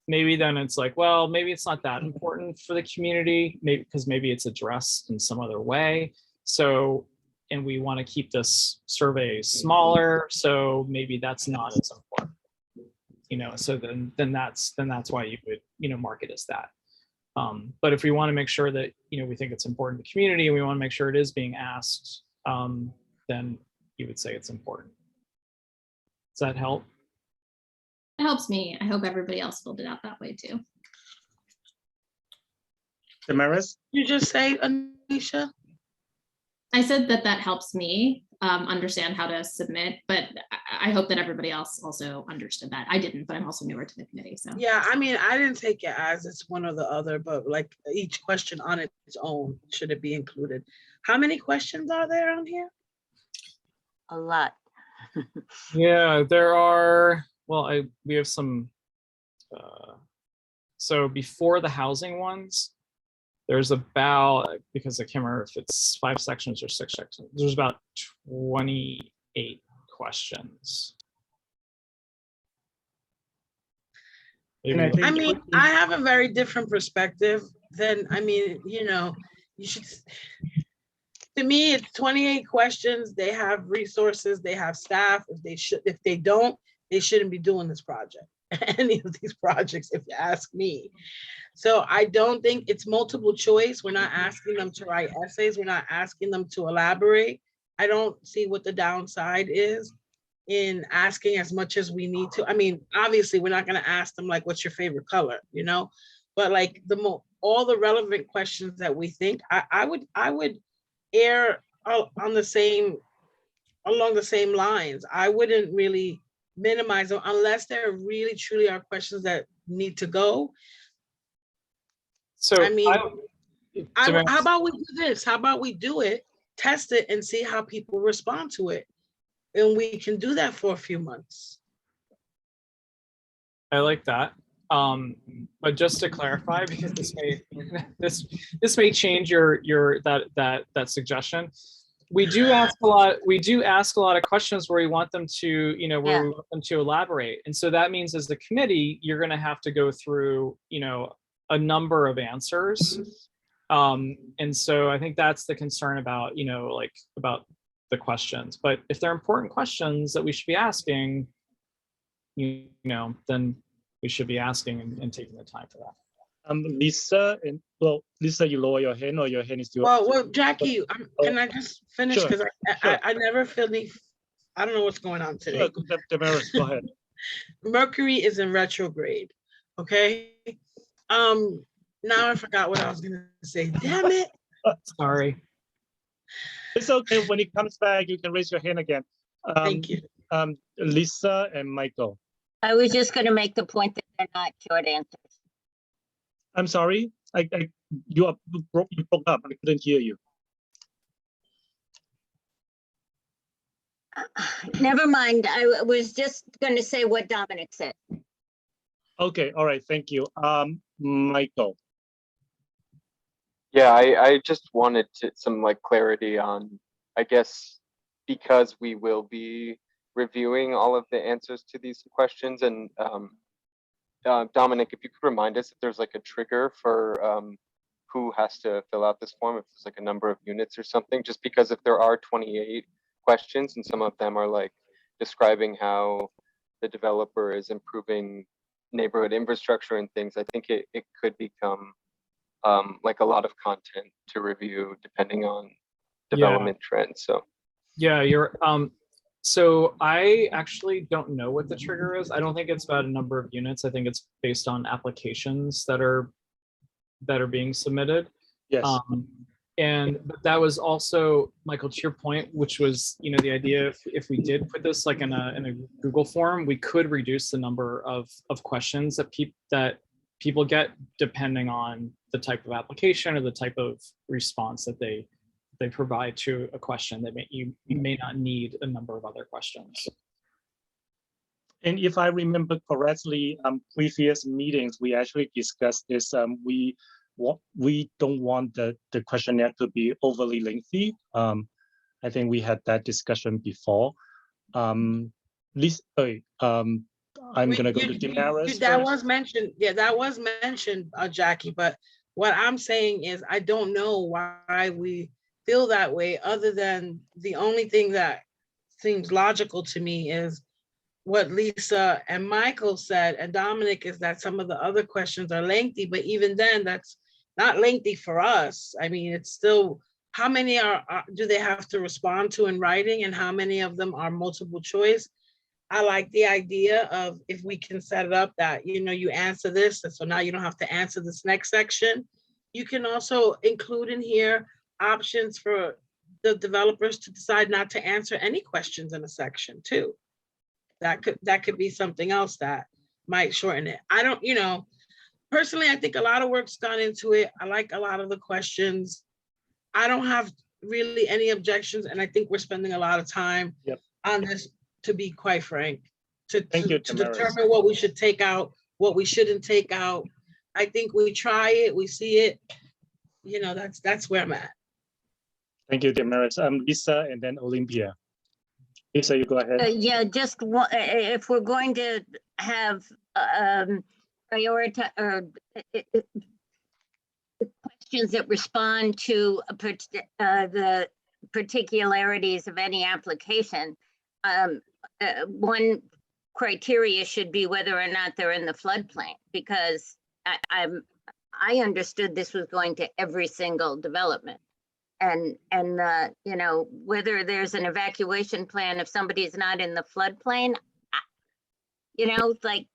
maybe then it's like, well, maybe it's not that important for the community, maybe it's addressed in some other way. So, and we want to keep this survey smaller, so maybe that's not as important. So then that's why you would mark it as that. But if we want to make sure that we think it's important to the community and we want to make sure it is being asked, then you would say it's important. Does that help? helps me. I hope everybody else filled it out that way too. Damaris? You just say, Anisha? I said that helps me understand how to submit, but I hope that everybody else also understood that. I didn't, but I'm also newer to the committee, so. Yeah, I mean, I didn't take it as it's one or the other, but like each question on its own, should it be included? How many questions are there on here? A lot. Yeah, there are, well, we have some, so before the housing ones, there's about, because I can't remember if it's 5 sections or 6 sections, there's about 28 questions. And I think I mean, I have a very different perspective than, I mean, you know, you should, to me, it's 28 questions. They have resources, they have staff. If they don't, they shouldn't be doing this project, any of these projects, if you ask me. So I don't think it's multiple choice. We're not asking them to write essays. We're not asking them to elaborate. I don't see what the downside is in asking as much as we need to. I mean, obviously, we're not going to ask them like, what's your favorite color, you know? But like all the relevant questions that we think, I would err on the same, along the same lines. I wouldn't really minimize them unless there really truly are questions that need to go. So I mean, how about we do this? How about we do it, test it, and see how people respond to it? And we can do that for a few months. I like that. But just to clarify, because this may change that suggestion. We do ask a lot of questions where we want them to, you know, where we want them to elaborate. And so that means as the committee, you're going to have to go through, you know, a number of answers. And so I think that's the concern about, you know, like about the questions. But if they're important questions that we should be asking, you know, then we should be asking and taking the time for that. Lisa, Lisa, you lower your hand or your hand is still up? Well, Jackie, can I just finish? Because I never feel I don't know what's going on today. Sure, Damaris, go ahead. Mercury is in retrograde, okay? Now I forgot what I was gonna say. Damn it. Sorry. It's okay. When it comes back, you can raise your hand again. Thank you. Lisa and Michael. I was just going to make the point that they're not short answers. I'm sorry. You broke up. I couldn't hear you. Never mind. I was just going to say what Dominic said. Okay. All right. Thank you. Michael. Yeah, I just wanted some like clarity on, I guess, because we will be reviewing all of the answers to these questions, and Dominic, if you could remind us if there's like a trigger for who has to fill out this form, if there's like a number of units or something, just because if there are 28 questions and some of them are like describing how the developer is improving neighborhood infrastructure and things, I think it could become like a lot of content to review depending on development trends. So yeah, you're so I actually don't know what the trigger is. I don't think it's about a number of units. I think it's based on applications that are being submitted. Yes. But that was also, Michael, to your point, which was, you know, the idea if we did put this like in a Google form, we could reduce the number of questions that people get depending on the type of application or the type of response that they provide to a question that you may not need a number of other questions. And if I remember correctly, previous meetings, we actually discussed this. We don't want the questionnaire to be overly lengthy. I think we had that discussion before. Lisa, I'm going to go to Damaris. That was mentioned. Yeah, that was mentioned, Jackie. But what I'm saying is I don't know why we feel that way, other than the only thing that seems logical to me is what Lisa and Michael said, and Dominic, is that some of the other questions are lengthy, but even then that's not lengthy for us. I mean, it's still, how many do they have to respond to in writing, and how many of them are multiple choice? I like the idea of if we can set it up that, you know, you answer this, and so now you don't have to answer this next section. You can also include in here options for the developers to decide not to answer any questions in a section too. That could be something else that might shorten it. I don't, you know, personally, I think a lot of work's gone into it. I like a lot of the questions. I don't have really any objections, and I think we're spending a lot of time on this, to be quite frank, to determine what we should take out, what we shouldn't take out. I think we try it, we see it, you know, that's where I'm at. Thank you, Damaris. Lisa and then Olympia. Lisa, you go ahead. Yeah, just if we're going to have prioritize or questions that respond to the particularities of any application, one criteria should be whether or not they're in the floodplain, because I understood this was going to every single development. And you know, whether there's an evacuation plan if somebody's not in the floodplain, you know, like,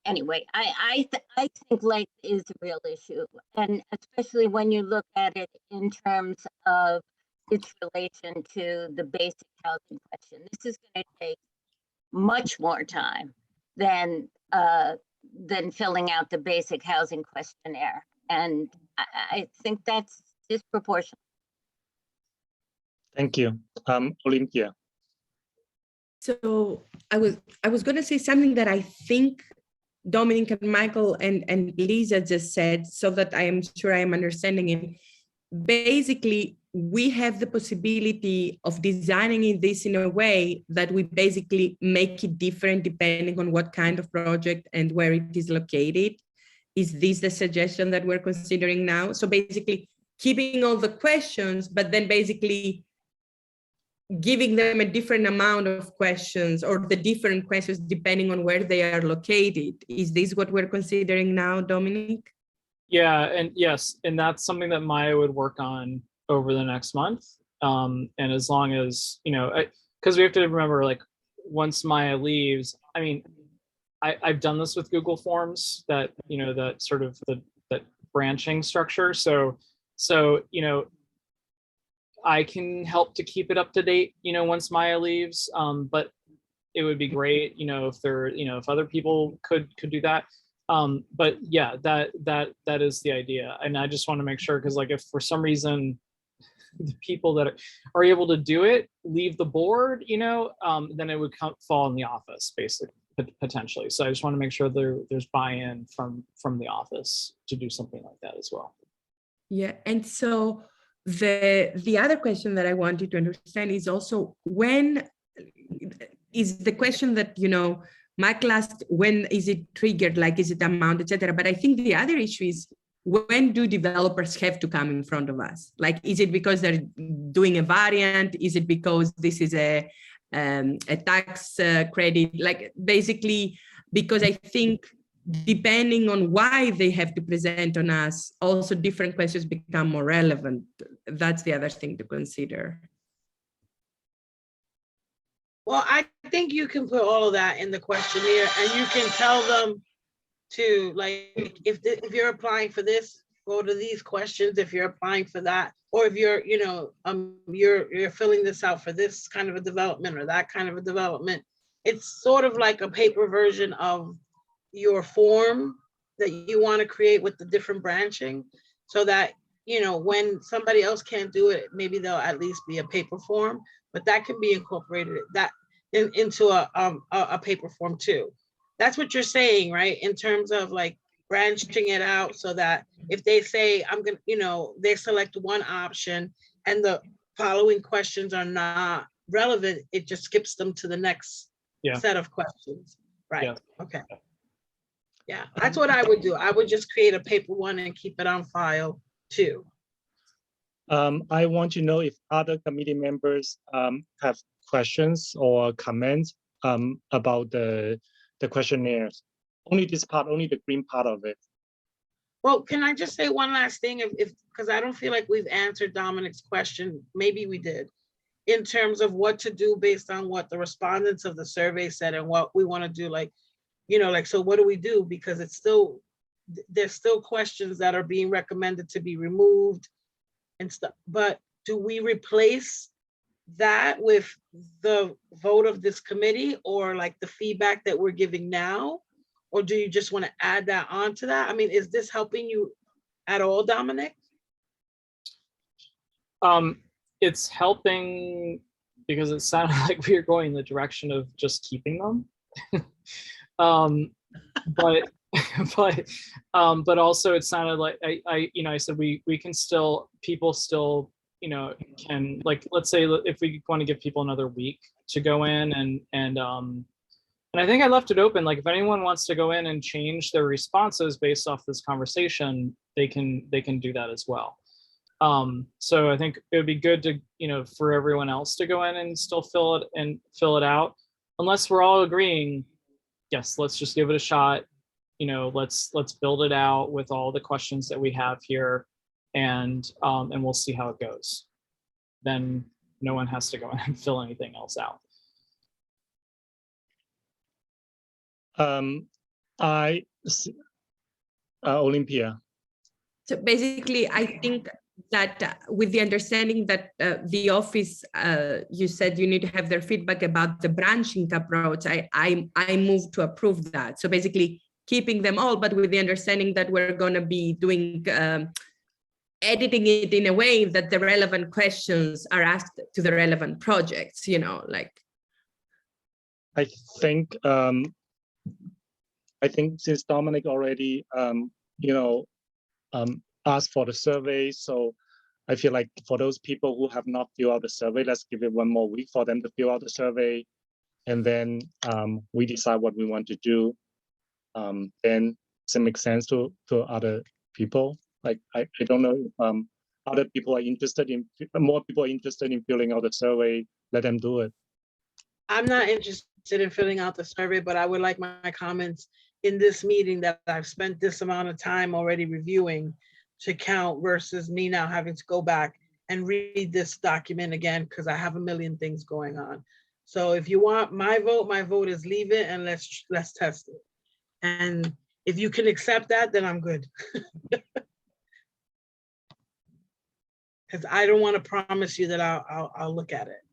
anyway, I think length is a real issue, and especially when you look at it in terms of its relation to the basic housing question. This is going to take much more time than filling out the basic housing questionnaire, and I think that's disproportionate. Thank you, Olympia. So I was going to say something that I think Dominic and Michael and Lisa just said, so that I am sure I am understanding it. Basically, we have the possibility of designing this in a way that we basically make it different depending on what kind of project and where it is located. Is this the suggestion that we're considering now? So basically keeping all the questions, but then basically giving them a different amount of questions, or the different questions depending on where they are located. Is this what we're considering now, Dominic? Yeah, and yes, and that's something that Maya would work on over the next month. And as long as, you know, because we have to remember, like, once Maya leaves, I mean, I've done this with Google Forms, that, you know, that sort of that branching structure. So, you know, I can help to keep it up to date, you know, once Maya leaves. But it would be great, you know, if there, you know, if other people could do that. But yeah, that is the idea. And I just want to make sure, because like, if for some reason the people that are able to do it leave the board, you know, then it would fall in the office, basically, potentially. So I just want to make sure there's buy-in from the office to do something like that as well. Yeah, and so the other question that I wanted to understand is also, when is the question that, you know, Mike asked, when is it triggered, like, is it amount, etc. But I think the other issue is, when do developers have to come in front of us? Like, is it because they're doing a variant? Is it because this is a tax credit? Like, basically, because I think depending on why they have to present on us, also different questions become more relevant. That's the other thing to consider. Well, I think you can put all of that in the questionnaire, and you can tell them to, like, if you're applying for this, go to these questions. If you're applying for that, or if you're, you know, you're filling this out for this kind of a development or that kind of a development, it's sort of like a paper version of your form that you want to create with the different branching, so that, you know, when somebody else can't do it, maybe there'll at least be a paper form, but that can be incorporated into a paper form too. That's what you're saying, right? In terms of like branching it out, so that if they say, I'm gonna, you know, they select one option and the following questions are not relevant, it just skips them to the next set of questions. Right. Yeah. Okay. Yeah, that's what I would do. I would just create a paper one and keep it on file too. I want to know if other committee members have questions or comments about the questionnaires. Only this part, only the green part of it. Well, can I just say one last thing? If because I don't feel like we've answered Dominic's question. Maybe we did. in terms of what to do based on what the respondents of the survey said and what we want to do, like, you know, like, so what do we do? Because it's still, there's still questions that are being recommended to be removed and stuff, but do we replace that with the vote of this committee, or like the feedback that we're giving now? Or do you just want to add that on to that? I mean, is this helping you at all, Dominic? It's helping because it sounded like we were going in the direction of just keeping them. But but also it sounded like I said we can still, people still, can, like, let's say if we want to give people another week to go in and I think I left it open, like if anyone wants to go in and change their responses based off this conversation, they can do that as well. So I think it would be good to, for everyone else to go in and still fill it out, unless we're all agreeing, yes, let's just give it a shot. Let's build it out with all the questions that we have here, and we'll see how it goes. Then no one has to go in and fill anything else out. Olympia. So basically, I think that with the understanding that the office, you said you need to have their feedback about the branching approach, I move to approve that. So basically keeping them all, but with the understanding that we're going to be doing, editing it in a way that the relevant questions are asked to the relevant projects, like. I think since Dominic already, asked for the survey, so I feel like for those people who have not filled out the survey, let's give it one more week for them to fill out the survey, and then we decide what we want to do. Then does it make sense to other people? Like I don't know if other people are interested in, more people are interested in filling out the survey. Let them do it. I'm not interested in filling out the survey, but I would like my comments in this meeting that I've spent this amount of time already reviewing to count, versus me now having to go back and read this document again because I have a million things going on. So if you want my vote is leave it and let's test it. And if you can accept that, then I'm good. Because I don't want to promise you that I'll look at it.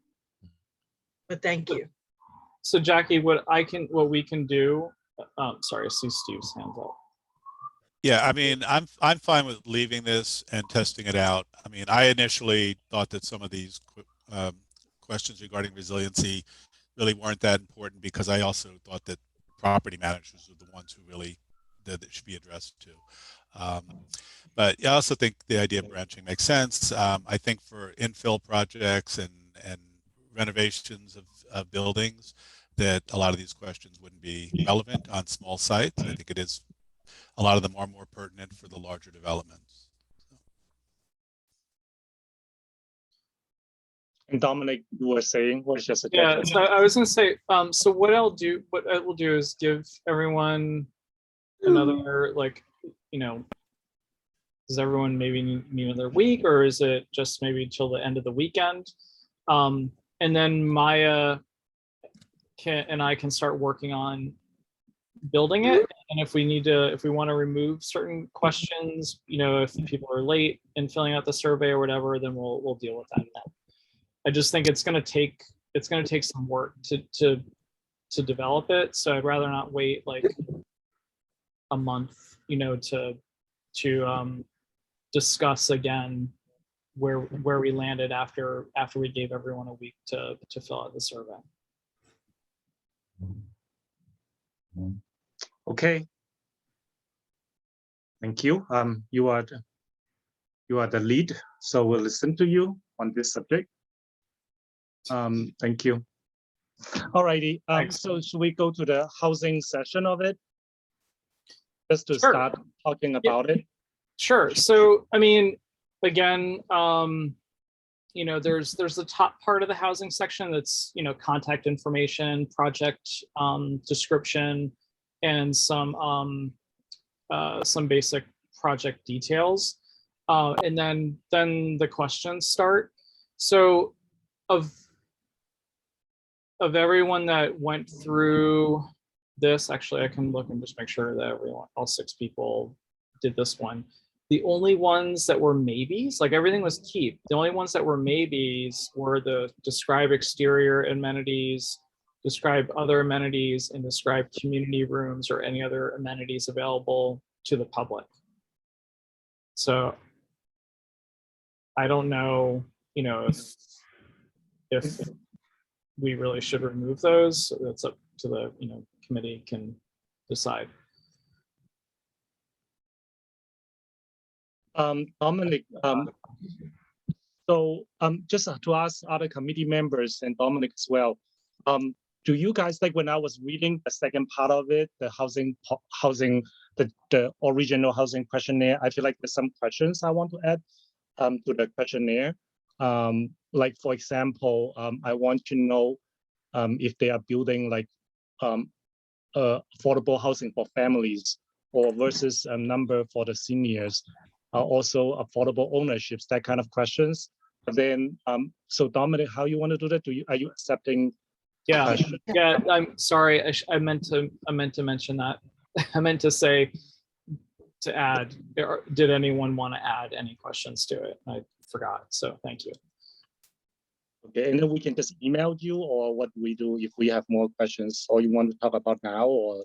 But thank you. So Jackie, what we can do, sorry, I see Steve's hands up. Yeah, I mean, I'm fine with leaving this and testing it out. I mean, I initially thought that some of these questions regarding resiliency really weren't that important, because I also thought that property managers are the ones who really that should be addressed to. But I also think the idea of branching makes sense. I think for infill projects and renovations of buildings, that a lot of these questions wouldn't be relevant on small sites. I think it is, a lot of them are more pertinent for the larger developments. And Dominic, you were saying, what's your suggestion? Yeah, so I was going to say, so what I will do is give everyone another, like, does everyone maybe need another week, or is it just maybe till the end of the weekend? And then Maya and I can start working on building it. And if we want to remove certain questions, if people are late in filling out the survey or whatever, then we'll deal with that then. I just think it's going to take some work to develop it. So I'd rather not wait like a month, to discuss again where we landed after we gave everyone a week to fill out the survey. Okay. Thank you. You are the lead, so we'll listen to you on this subject. Thank you. All righty. So should we go to the housing session of it? Just to start talking about it. Sure. So, I mean, again, there's the top part of the housing section that's, contact information, project description, and some basic project details. And then the questions start. So of everyone that went through this, actually, I can look and just make sure that everyone, all 6 people did this one. The only ones that were maybes, like everything was keep. The only ones that were maybes were the describe exterior amenities, describe other amenities, and describe community rooms or any other amenities available to the public. So I don't know, you know, if we really should remove those. That's up to the, you know, committee can decide. Dominic, so just to ask other committee members and Dominic as well, do you guys, like when I was reading the second part of it, the the original housing questionnaire, I feel like there's some questions I want to add to the questionnaire. Like for example, I want to know if they are building like affordable housing for families or versus a number for the seniors, also affordable ownerships, that kind of questions. But then, so Dominic, how you want to do that? Are you accepting? Yeah, yeah. I'm sorry. I meant to mention that. I meant to say to add. Did anyone want to add any questions to it? I forgot. So thank you. Okay, and then we can just email you, or what do we do if we have more questions, or you want to talk about now, or?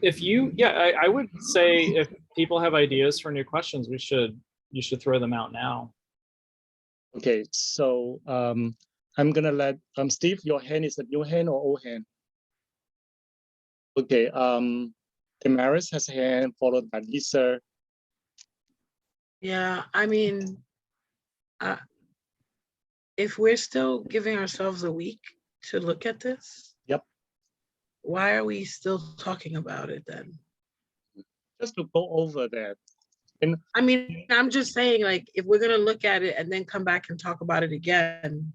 If you, yeah, I would say if people have ideas for new questions, you should throw them out now. Okay, so I'm gonna let Steve, your hand is a new hand or old hand? Okay, Damaris has a hand, followed by Lisa. Yeah, I mean, if we're still giving ourselves a week to look at this, yep, why are we still talking about it then? Just to go over that. And I mean, I'm just saying, like, if we're gonna look at it and then come back and talk about it again,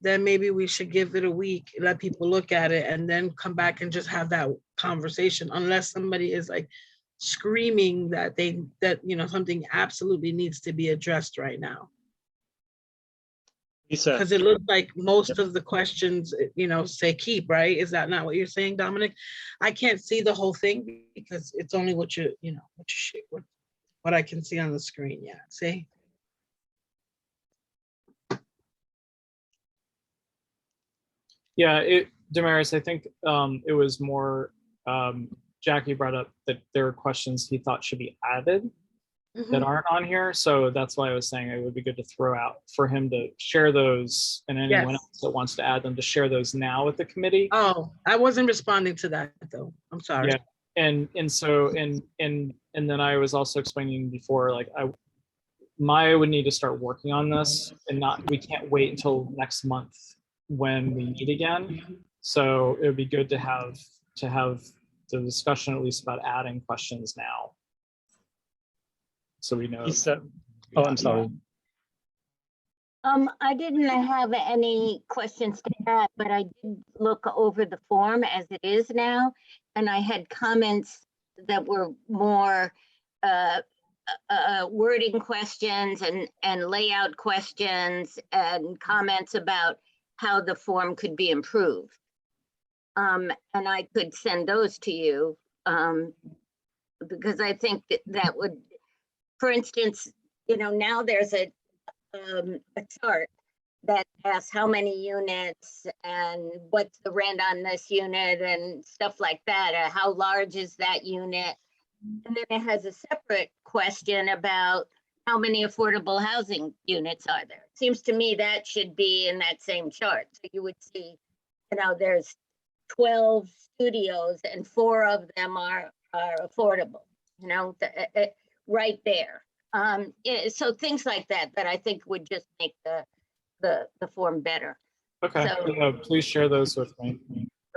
then maybe we should give it a week, let people look at it, and then come back and just have that conversation, unless somebody is like screaming that you know, something absolutely needs to be addressed right now. Because it looks like most of the questions, you know, say keep, right? Is that not what you're saying, Dominic? I can't see the whole thing because it's only what I can see on the screen. Yeah, see? Yeah, Damaris, I think it was more, Jackie brought up that there are questions he thought should be added that aren't on here. So that's why I was saying it would be good to throw out for him to share those, and anyone else that wants to add them to share those now with the committee. Oh, I wasn't responding to that though. I'm sorry. Yeah, and so then I was also explaining before, like Maya would need to start working on this, and we can't wait until next month when we meet again. So it would be good to have the discussion at least about adding questions now, so we know. Oh, I'm sorry. I didn't have any questions to add, but I did look over the form as it is now, and I had comments that were more wording questions and layout questions and comments about how the form could be improved. And I could send those to you because I think that would, for instance, you know, now there's a chart that asks how many units and what's the rent on this unit and stuff like that. How large is that unit? And then it has a separate question about how many affordable housing units are there. It seems to me that should be in that same chart. So you would see, you know, there's 12 studios and 4 of them are affordable, you know, right there. So things like that I think would just make the form better. Okay, so, yeah, please share those with me.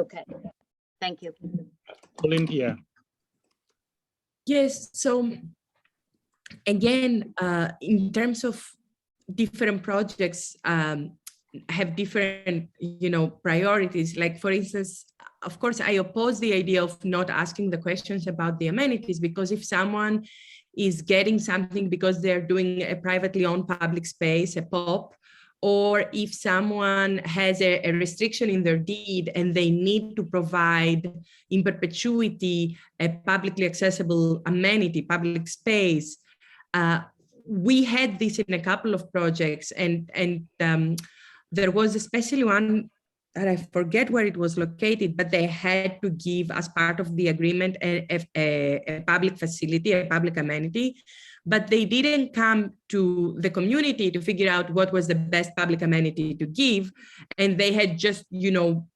Okay, thank you. Olympia. Yes, so again, in terms of different projects, have different, you know, priorities. Like for instance, of course, I oppose the idea of not asking the questions about the amenities, because if someone is getting something because they're doing a privately owned public space, a POP, or if someone has a restriction in their deed and they need to provide in perpetuity a publicly accessible amenity, public space. We had this in a couple of projects, and there was especially one that I forget where it was located, but they had to give as part of the agreement a public facility, a public amenity, but they didn't come to the community to figure out what was the best public amenity to give. And they had just,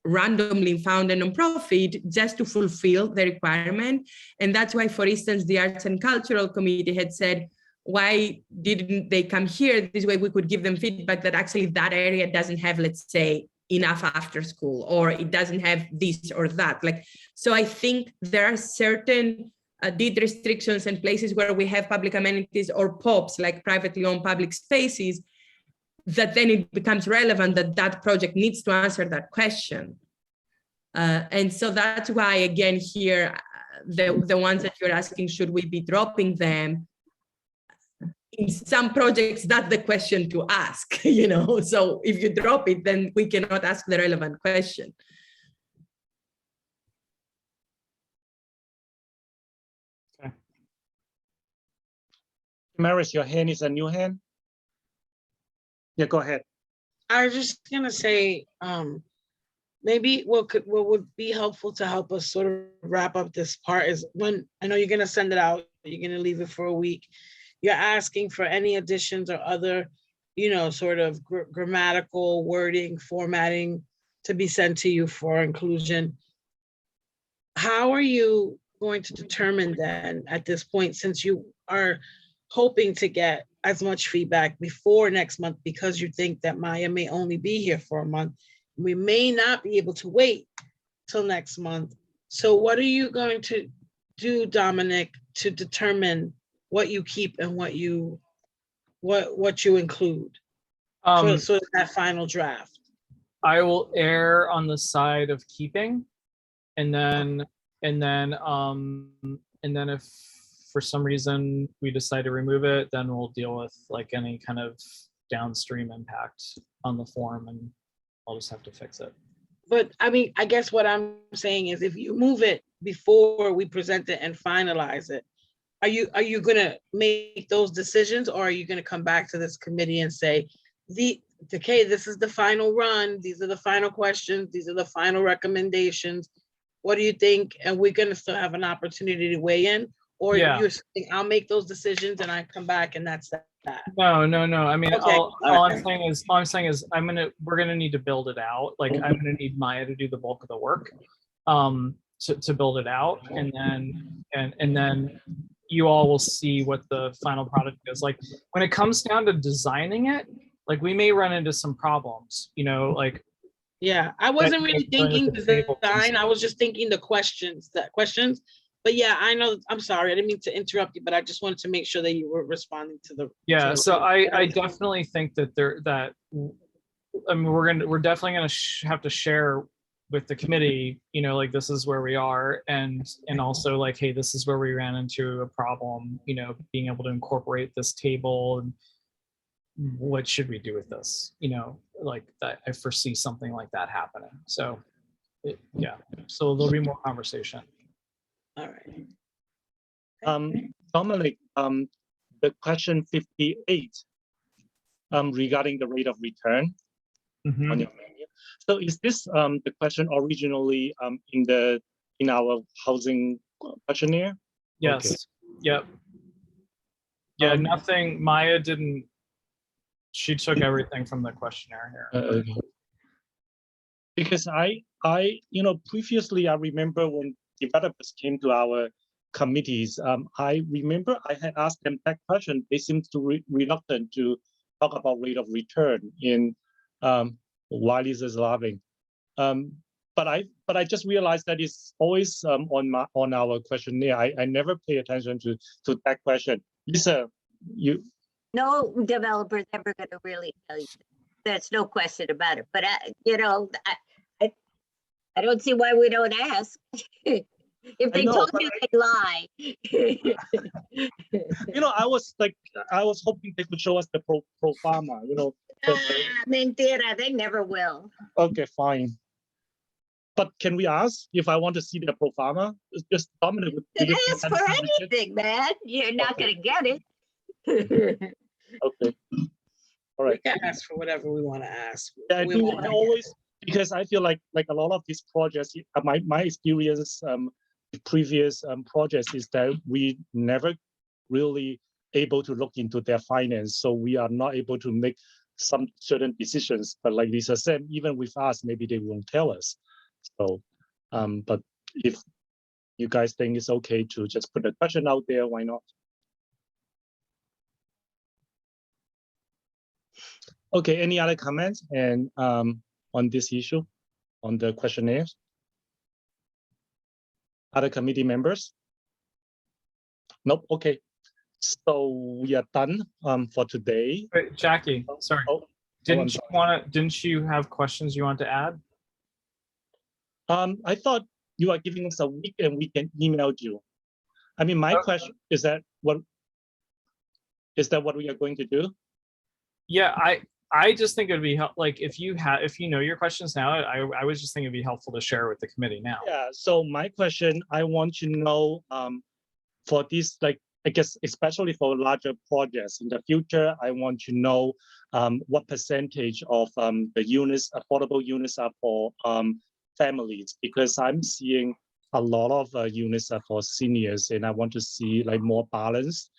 randomly found a nonprofit just to fulfill the requirement. And that's why, for instance, the Arts and Cultural Committee had said, why didn't they come here? This way we could give them feedback that actually that area doesn't have, let's say, enough after school, or it doesn't have this or that. So I think there are certain deed restrictions and places where we have public amenities or POPs, like privately owned public spaces, that then it becomes relevant that that project needs to answer that question. And so that's why, again, here, the ones that you're asking, should we be dropping them? In some projects, that's the question to ask, so if you drop it, then we cannot ask the relevant question. Okay. Maris, your hand is a new hand. Yeah, go ahead. I was just gonna say, maybe what would be helpful to help us sort of wrap up this part is, when I know you're gonna send it out, you're gonna leave it for a week. You're asking for any additions or other, sort of grammatical wording, formatting to be sent to you for inclusion. How are you going to determine then at this point, since you are hoping to get as much feedback before next month, because you think that Maya may only be here for a month, we may not be able to wait till next month. So what are you going to do, Dominic, to determine what you keep and what you include for sort of that final draft? I will err on the side of keeping, and then if for some reason we decide to remove it, then we'll deal with like any kind of downstream impact on the form, and I'll just have to fix it. But I mean, I guess what I'm saying is, if you move it before we present it and finalize it, are you gonna make those decisions, or are you gonna come back to this committee and say, okay, this is the final run, these are the final questions, these are the final recommendations, what do you think? And we're gonna still have an opportunity to weigh in, or you're saying, I'll make those decisions and I come back and that's that? No. I mean, Okay. all I'm saying is we're gonna need to build it out. Like, I'm gonna need Maya to do the bulk of the work, to build it out, and then you all will see what the final product is. Like, when it comes down to designing it, like, we may run into some problems, like. Yeah, I wasn't really thinking design. I was just thinking the questions. But yeah, I know, I'm sorry, I didn't mean to interrupt you, but I just wanted to make sure that you were responding to the. Yeah, so I definitely think that we're definitely gonna have to share with the committee, like, this is where we are, and also, like, hey, this is where we ran into a problem, being able to incorporate this table, and what should we do with this, like, that I foresee something like that happening. So so there'll be more conversation. All right. Dominic, the question 58 regarding the rate of return on your menu. So is this the question originally in our housing questionnaire? Yes. Okay. Yep. Yeah, nothing. Maya didn't. She took everything from the questionnaire here. Okay. Because I previously I remember when developers came to our committees, I remember I had asked them that question. They seemed to reluctant to talk about rate of return in Wiley's is laughing. But I just realized that it's always on our questionnaire. I never pay attention to that question. Lisa, you. No developer is ever going to really tell you. There's no question about it. But I don't see why we don't ask. If they told you, they'd lie. I was hoping they could show us the pro forma, Mentira, they never will. Okay, fine. But can we ask if I want to see the pro forma? It's just Dominic. They ask for anything, man. You're not gonna get it. Okay. All right. We can ask for whatever we want to ask. Yeah, I We do. won't I like always, because I feel like a lot of these projects, my experience with previous projects is that we never really able to look into their finance, so we are not able to make some certain decisions. But like Lisa said, even with us, maybe they won't tell us. So, but if you guys think it's okay to just put a question out there, why not? Okay, any other comments and on this issue, on the questionnaires? Other committee members? Nope, okay. So we are done for today. Wait, Jackie, sorry. I'm sorry. Didn't you have questions you want to add? I thought you are giving us a week and we can email you. I mean, my question is that what we are going to do? Yeah, I just think it'd be like if you know your questions now, I was just thinking it'd be helpful to share with the committee now. Yeah, so my question, I want to know for this, like, I guess, especially for larger projects in the future, I want to know what percentage of the units, affordable units are for families, because I'm seeing a lot of units are for seniors, and I want to see like more balanced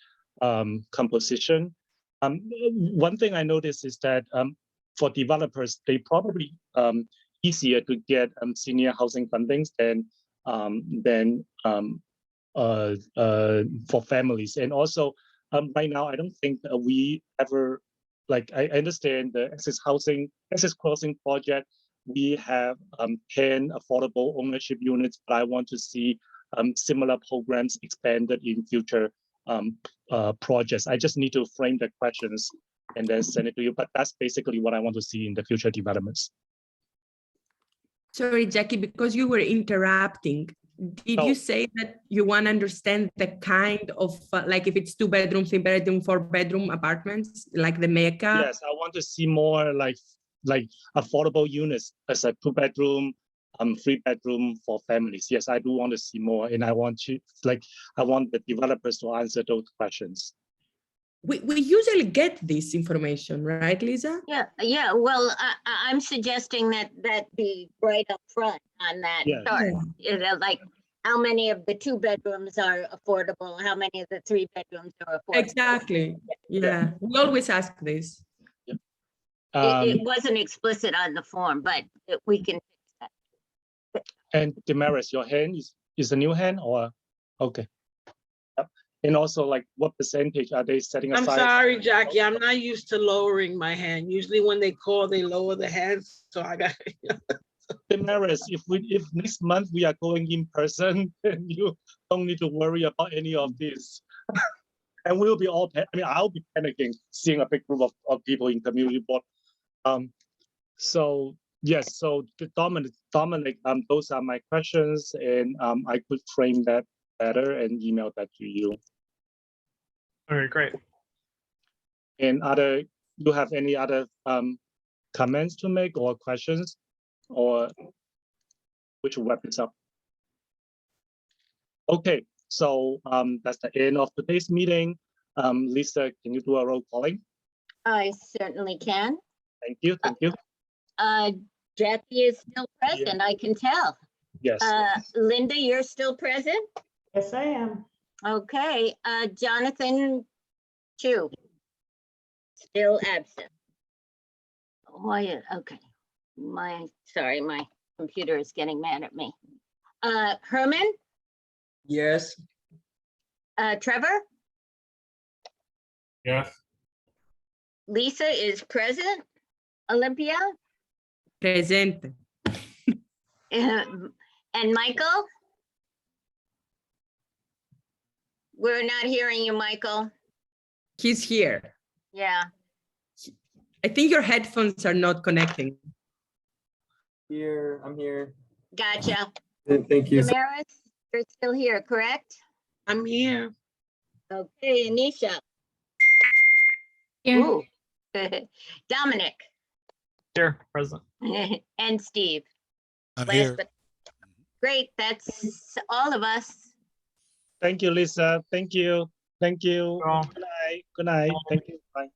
composition. One thing I noticed is that for developers, they probably easier to get senior housing fundings than for families. And also right now, I don't think we ever, like, I understand the access crossing project, we have 10 affordable ownership units, but I want to see similar programs expanded in future projects. I just need to frame the questions and then send it to you, but that's basically what I want to see in the future developments. Sorry, Jackie, because you were interrupting. Did you say that you want to understand the kind of, like if it's 2-bedroom, 3-bedroom, 4-bedroom apartments, like the makeup? Yes, I want to see more like affordable units as a 2-bedroom, 3-bedroom for families. Yes, I do want to see more, and I want the developers to answer those questions. We usually get this information, right, Lisa? Yeah. Well, I'm suggesting that be right up front on that chart. You know, like how many of the 2 bedrooms are affordable, how many of the 3 bedrooms are affordable. Exactly. Yeah, we always ask this. It wasn't explicit on the form, but we can fix that. And Damaris, your hand is a new hand or okay? Yep. And also, like, what percentage are they setting aside? I'm sorry, Jackie. I'm not used to lowering my hand. Usually, when they call, they lower the hands. So I got. Damaris, if next month we are going in person, then you don't need to worry about any of this. And we'll be all. I mean, I'll be panicking seeing a big group of people in community board. So yes, so Dominic, those are my questions, and I could frame that better and email that to you. All right, great. And you have any other comments to make or questions, or which will wrap this up? Okay, so that's the end of today's meeting. Lisa, can you do a roll calling? I certainly can. Thank you. Jackie is still present, I can tell. Yes. Linda, you're still present? Yes, I am. Okay, Jonathan Chu, still absent. Why? Okay, sorry, my computer is getting mad at me. Herman? Yes. Trevor? Yes. Lisa is present. Olympia? Present. And Michael? We're not hearing you, Michael. He's here. Yeah. I think your headphones are not connecting. Here, I'm here. Gotcha. Thank you. Damaris, you're still here, correct? I'm here. Okay, Anisha. Here. Ooh, Dominic Here, present. and Steve. I'm Last here. but- Great, that's all of us. Thank you, Lisa. Thank you. Thank you. Well, Good night. Good night. Thank you. Bye.